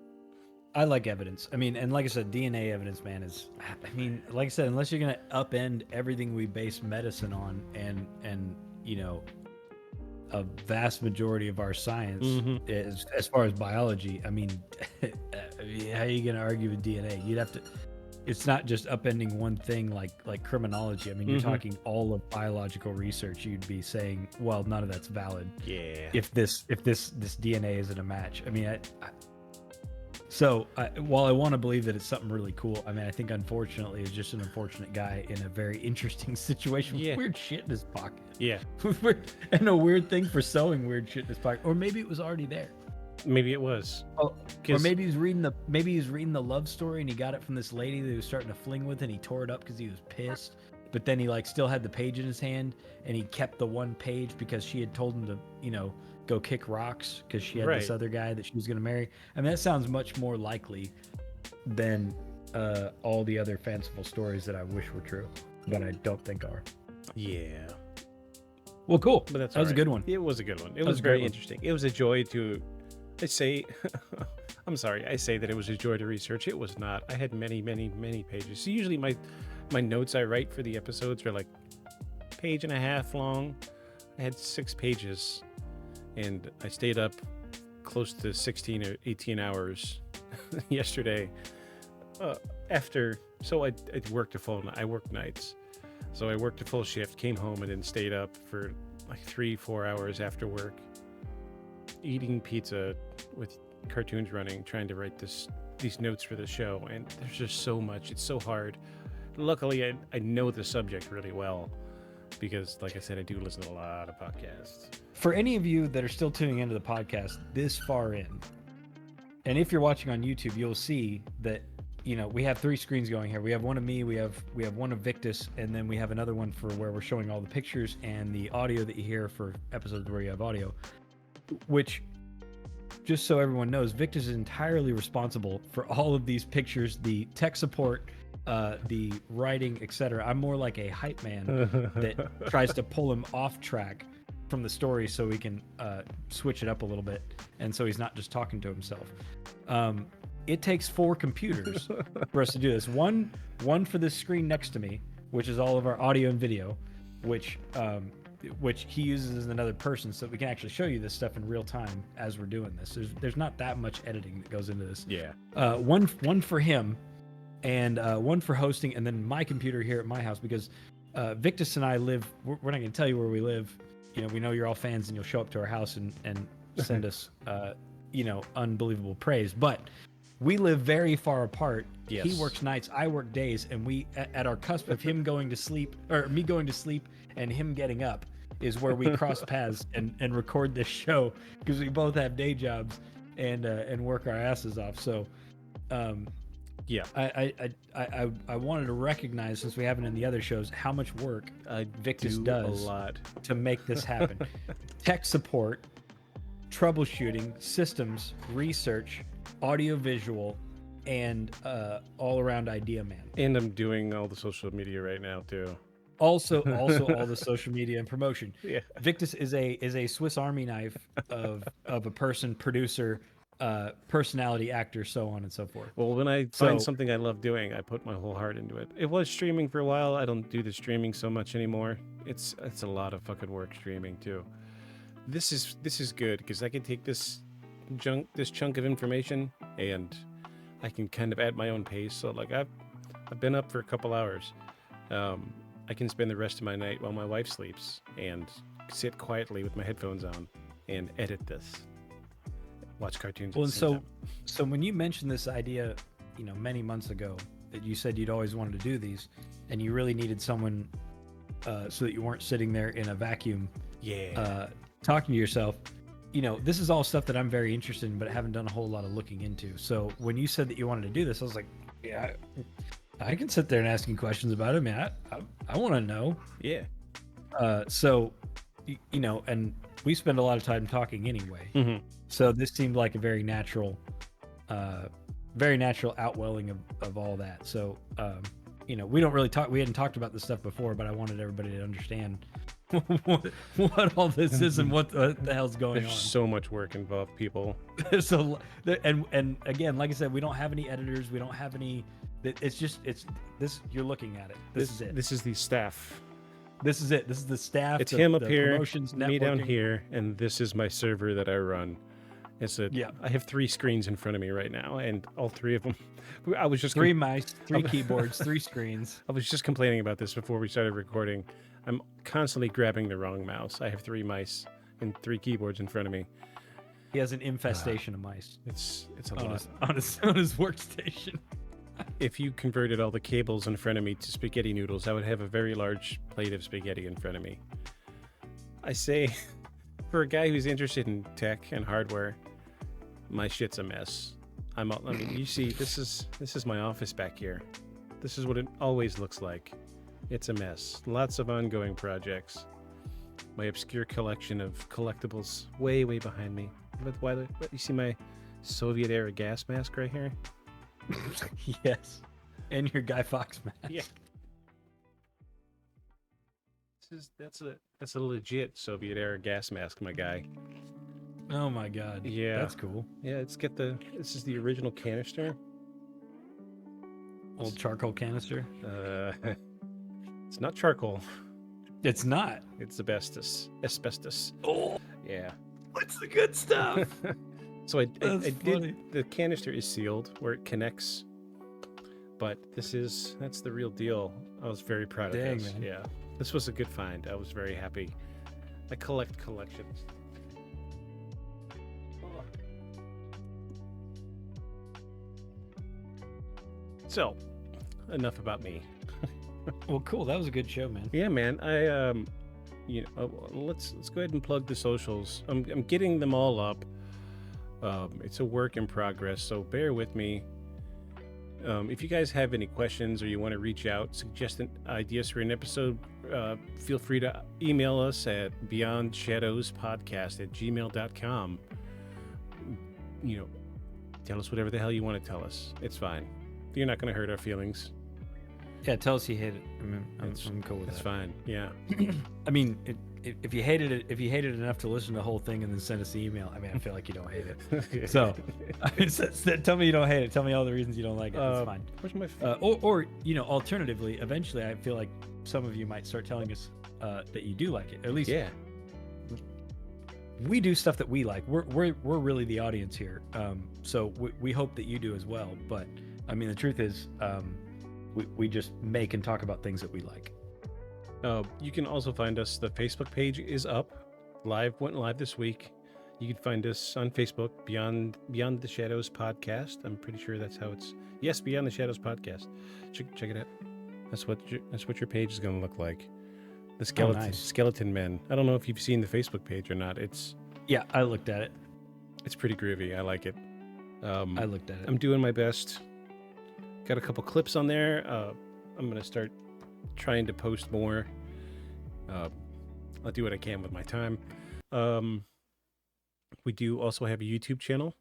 I like evidence. I mean, and like I said, DNA evidence, man, like I said, unless you're gonna upend everything we base medicine on, and a vast majority of our science is, as far as biology, I mean, how are you gonna argue with DNA? You'd have to. It's not just upending one thing like criminology. I mean, you're talking all of biological research. You'd be saying, well, none of that's valid.
Yeah.
If this DNA isn't a match. I mean, while I want to believe that it's something really cool, I mean, I think unfortunately it's just an unfortunate guy in a very interesting situation with weird shit in his pocket.
Yeah.
And a weird thing for sewing weird shit in his pocket, or maybe it was already there.
Maybe it was.
Oh, or maybe he's reading the love story and he got it from this lady that he was starting to fling with, and he tore it up because he was pissed. But then he still had the page in his hand, and he kept the one page because she had told him to go kick rocks because she had this other guy that she was going to marry. I mean, that sounds much more likely than all the other fanciful stories that I wish were true, but I don't think are.
Yeah.
Well, cool.
But that
was a good one.
It was a good one. It was very interesting. It was a joy to. I say that it was a joy to research. It was not. I had many, many, many pages. So usually my notes I write for the episodes are like page and a half long. I had 6 pages, and I stayed up close to 16 or 18 hours yesterday. So I worked I worked nights. So I worked a full shift, came home, and then stayed up for like 3-4 hours after work, eating pizza with cartoons running, trying to write these notes for the show. And there's just so much. It's so hard. Luckily, I know the subject really well because, like I said, I do listen to a lot of podcasts.
For any of you that are still tuning into the podcast this far in, and if you're watching on YouTube, you'll see that we have 3 screens going here. We have one of me, we have one of Victus, and then we have another one for where we're showing all the pictures and the audio that you hear for episodes where you have audio. Which, just so everyone knows, Victus is entirely responsible for all of these pictures, the tech support, the writing, etc. I'm more like a hype man that tries to pull him off track from the story so we can switch it up a little bit, and so he's not just talking to himself. It takes 4 computers for us to do this. One for this screen next to me, which is all of our audio and video, which which he uses as another person, so we can actually show you this stuff in real time as we're doing this. There's not that much editing that goes into this.
Yeah.
One for him, and one for hosting, and then my computer here at my house, because Victus and I live. We're not going to tell you where we live. You know, we know you're all fans, and you'll show up to our house and send us, unbelievable praise. But we live very far apart.
Yes.
He works nights, I work days, and we at our cusp of him going to sleep, or me going to sleep, and him getting up, is where we cross paths and record this show, because we both have day jobs and work our asses off. So,
Yeah.
I wanted to recognize, since we haven't in the other shows, how much work Victus does
a lot
to make this happen. Tech support, troubleshooting, systems, research, audio visual, and all around idea man.
And I'm doing all the social media right now too.
Also all the social media and promotion.
Yeah.
Victus is a Swiss Army knife of a person, producer, personality, actor, so on and so forth.
Well, when I find something I love doing, I put my whole heart into it. It was streaming for a while. I don't do the streaming so much anymore. It's a lot of fucking work streaming too. This is good because I can take this chunk of information and I can kind of at my own pace. So like I've been up for a couple hours. I can spend the rest of my night while my wife sleeps and sit quietly with my headphones on and edit this. Watch cartoons.
Well, and so when you mentioned this idea, many months ago, that you said you'd always wanted to do these, and you really needed someone so that you weren't sitting there in a vacuum, talking to yourself. This is all stuff that I'm very interested in, but haven't done a whole lot of looking into. So when you said that you wanted to do this, I was like, yeah, I can sit there and ask you questions about it. Man, I want to know.
Yeah.
So, and we spend a lot of time talking anyway.
Mm-hmm.
So this seemed like a very natural outwelling of all that. So, we don't really talk. We hadn't talked about this stuff before, but I wanted everybody to understand what all this is and what the hell's going
There's
on.
so much work involved, people.
So, and again, like I said, we don't have any editors. We don't have any. It's this. You're looking at it. This is it.
This is the staff.
This is it. This is the staff.
It's him up
the
here,
promotions,
me down
networking.
here, and this is my server that I run. I have 3 screens in front of me right now, and all 3 of them. I was just
3 mice, 3 keyboards, 3 screens.
I was just complaining about this before we started recording. I'm constantly grabbing the wrong mouse. I have 3 mice and 3 keyboards in front of me.
He has an infestation of mice.
It's a lot.
On his workstation.
If you converted all the cables in front of me to spaghetti noodles, I would have a very large plate of spaghetti in front of me. I say, for a guy who's interested in tech and hardware, my shit's a mess. You see, this is my office back here. This is what it always looks like. It's a mess. Lots of ongoing projects. My obscure collection of collectibles way behind me. But you see my Soviet era gas mask right here?
Yes. And your Guy Fawkes mask.
Yeah. That's a legit Soviet era gas mask, my guy.
Oh my god.
Yeah.
That's cool.
Yeah, this is the original canister.
Old charcoal canister.
It's not charcoal.
It's not.
It's asbestos.
Oh,
Yeah.
what's the good stuff?
So I
That's funny.
did. The canister is sealed where it connects, but that's the real deal. I was very proud of
Dang,
this.
man.
Yeah, this was a good find. I was very happy. I collect collections. So, enough about me.
Well, cool. That was a good show, man.
Yeah, man. Let's go ahead and plug the socials. I'm getting them all up. It's a work in progress, so bear with me. If you guys have any questions or you want to reach out, suggest ideas for an episode, feel free to email us at beyondshadowspodcast@gmail.com. Tell us whatever the hell you want to tell us. It's fine. You're not going to hurt our feelings.
Yeah, tell us you hate it. I'm cool with
It's
that.
fine. Yeah.
I mean, if you hated it enough to listen to the whole thing and then send us the email, I feel like you don't hate it. So, tell me you don't hate it. Tell me all the reasons you don't like it. It's fine.
Where's my
Or alternatively, eventually, I feel like some of you might start telling us that you do like it. At least
Yeah.
we do stuff that we like. We're really the audience here. So we hope that you do as well. But I mean, the truth is, we just make and talk about things that we like.
You can also find us. The Facebook page is up. Went live this week. You can find us on Facebook, Beyond the Shadows Podcast. I'm pretty sure that's how it's. Yes, Beyond the Shadows Podcast. Check it out. That's what your page is going to look like. The Skeleton Man. I don't know if you've seen the Facebook page or not.
Yeah, I looked at it.
It's pretty groovy. I like it.
I looked at it.
I'm doing my best. Got a couple clips on there. I'm going to start trying to post more. I'll do what I can with my time. We do also have a YouTube channel.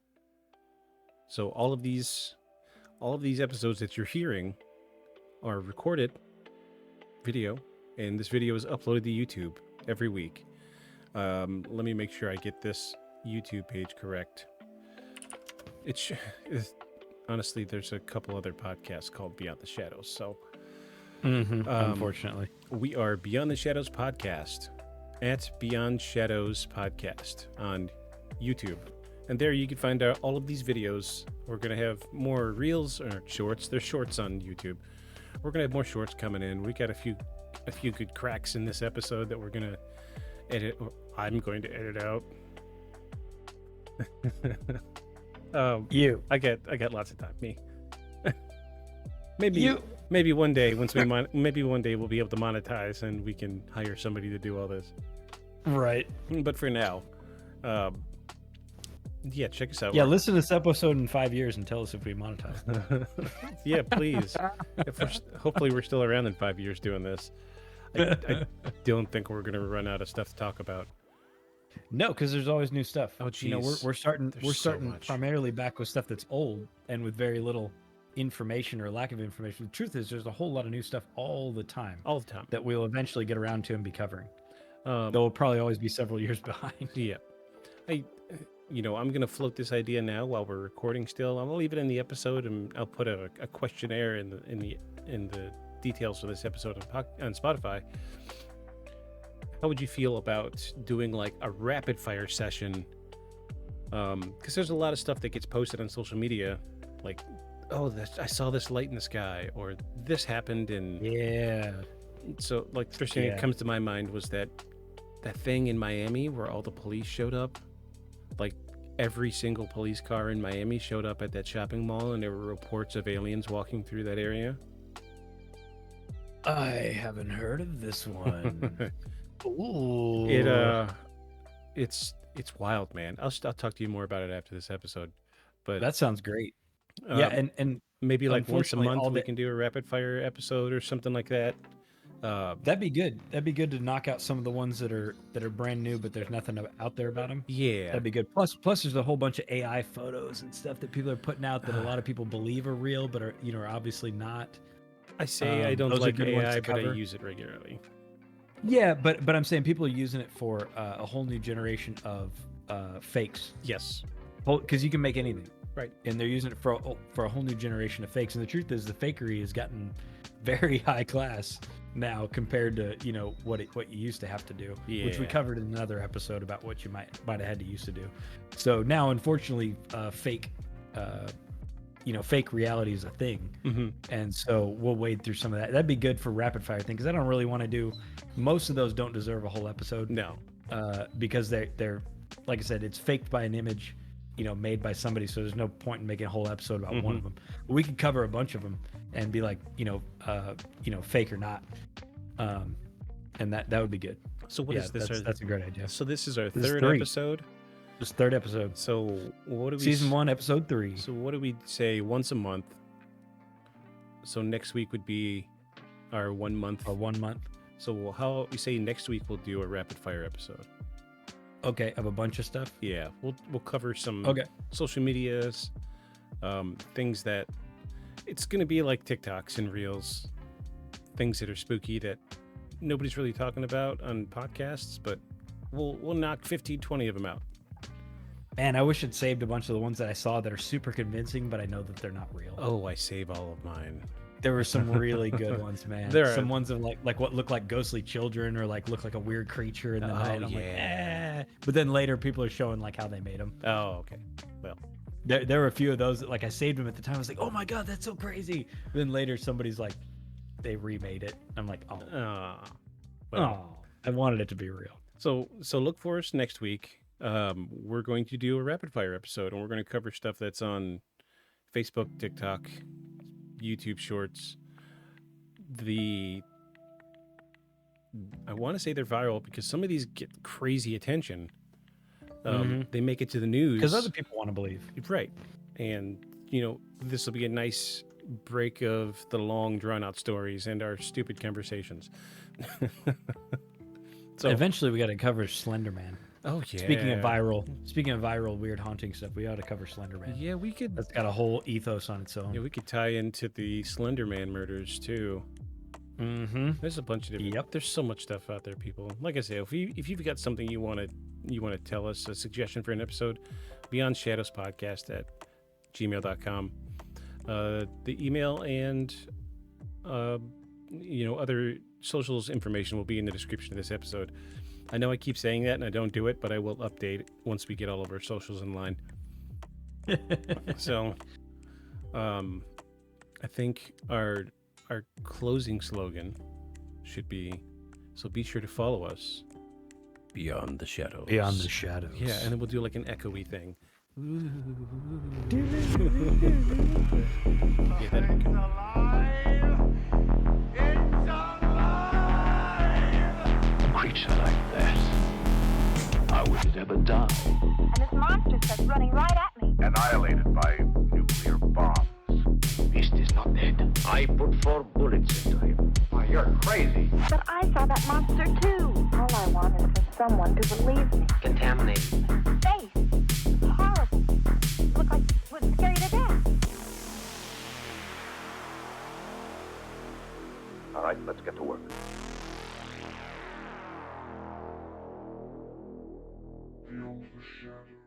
So all of these episodes that you're hearing are recorded video, and this video is uploaded to YouTube every week. Let me make sure I get this YouTube page correct. Honestly, there's a couple other podcasts called Beyond the Shadows. So,
unfortunately,
we are Beyond the Shadows Podcast at Beyond Shadows Podcast on YouTube. And there you can find out all of these videos. We're going to have more reels or shorts. There's shorts on YouTube. We're going to have more shorts coming in. We got a few good cracks in this episode that we're going to edit. Or I'm going to edit out. I got lots of time. Me. Maybe one day maybe one day we'll be able to monetize and we can hire somebody to do all this.
Right.
But for now, yeah, check us out.
Yeah, listen to this episode in 5 years and tell us if we monetize.
Yeah, please. Hopefully we're still around in 5 years doing this. I don't think we're gonna run out of stuff to talk about.
No, because there's always new stuff.
Oh, geez.
You know, we're starting
so much.
primarily back with stuff that's old and with very little information or lack of information. The truth is, there's a whole lot of new stuff all the time that we'll eventually get around to and be covering. They'll probably always be several years behind.
Yeah, I'm gonna float this idea now while we're recording. Still, I'll leave it in the episode, and I'll put a questionnaire in the details of this episode on Spotify. How would you feel about doing like a rapid fire session? Because there's a lot of stuff that gets posted on social media, like, I saw this light in the sky, or this happened, and
yeah.
So, like, the first thing that comes to my mind was that thing in Miami where all the police showed up. Like, every single police car in Miami showed up at that shopping mall, and there were reports of aliens walking through that area.
I haven't heard of this one. Ooh.
It's wild, man. I'll talk to you more about it after this episode. But
that sounds great. Yeah, and
maybe like once a month we can do a rapid fire episode or something like that.
That'd be good. That'd be good to knock out some of the ones that are brand new, but there's nothing out there about them.
Yeah,
that'd be good. Plus there's a whole bunch of AI photos and stuff that people are putting out that a lot of people believe are real, but are obviously not.
I say I don't like AI, but I use it regularly.
Yeah, but I'm saying people are using it for a whole new generation of fakes.
Yes,
because you can make anything.
Right.
And they're using it for a whole new generation of fakes. And the truth is, the fakery has gotten very high class now compared to what you used to have to do, which we covered in another episode about what you might have had to used to do. So now, unfortunately, fake reality is a thing, and so we'll wade through some of that. That'd be good for rapid fire thing, because I don't really want to do. Most of those don't deserve a whole episode.
No,
because they're like I said, it's faked by an image. Made by somebody, so there's no point in making a whole episode about one of them. But we could cover a bunch of them and be like, fake or not, and that would be good.
So what is this?
That's a great idea.
So this is our third episode.
This third episode.
So what do we?
Season 1, episode 3.
So what do we say? Once a month. So next week would be our 1 month.
Or 1 month.
So how we say next week we'll do a rapid fire episode.
Okay, of a bunch of stuff.
Yeah, we'll cover some social medias, things that it's gonna be like TikToks and Reels, things that are spooky that nobody's really talking about on podcasts, but we'll knock 15, 20 of them out.
Man, I wish I'd saved a bunch of the ones that I saw that are super convincing, but I know that they're not real.
Oh, I save all of mine.
There were some really good ones, man.
There are-
Some ones of like what look like ghostly children or like look like a weird creature in the night. I'm like, But then later people are showing like how they made them.
Oh, okay. Well,
There were a few of those that like I saved them at the time. I was like, oh my god, that's so crazy. Then later somebody's like, they remade it. I'm like, oh,
well.
I wanted it to be real.
So look for us next week. We're going to do a rapid fire episode, and we're going to cover stuff that's on Facebook, TikTok, YouTube Shorts. I want to say they're viral because some of these get crazy attention. They make it to the news
Because other people want to believe.
right? And this will be a nice break of the long, drawn-out stories and our stupid conversations. So
Eventually, we got to cover Slender Man.
oh yeah.
Speaking of viral, weird haunting stuff, we ought to cover Slender Man.
yeah, we could.
That's got a whole ethos on its own.
Yeah, we could tie into the Slender Man murders too.
Mm-hmm.
There's a bunch of different.
Yep.
There's so much stuff out there, people. Like I say, if you've got something you want to tell us, a suggestion for an episode, Beyond Shadows Podcast at gmail.com. The email and other socials information will be in the description of this episode. I know I keep saying that and I don't do it, but I will update it once we get all of our socials in line. So, I think our closing slogan should be, so be sure to follow us beyond the shadows.
Beyond the shadows.
Yeah, and then we'll do like an echoey thing. Yeah, that'd be good.
A creature like that, I wouldn't ever die.
And this monster starts running right at me.
Annihilated by nuclear bombs.
Beast is not dead. I put 4 bullets into him.
Why, you're crazy.
But I saw that monster too. All I want is for someone to believe me.
Contaminated.
Face. Horrible. Look like it would scare you to death.
All right, let's get to work.
Beyond the shadows.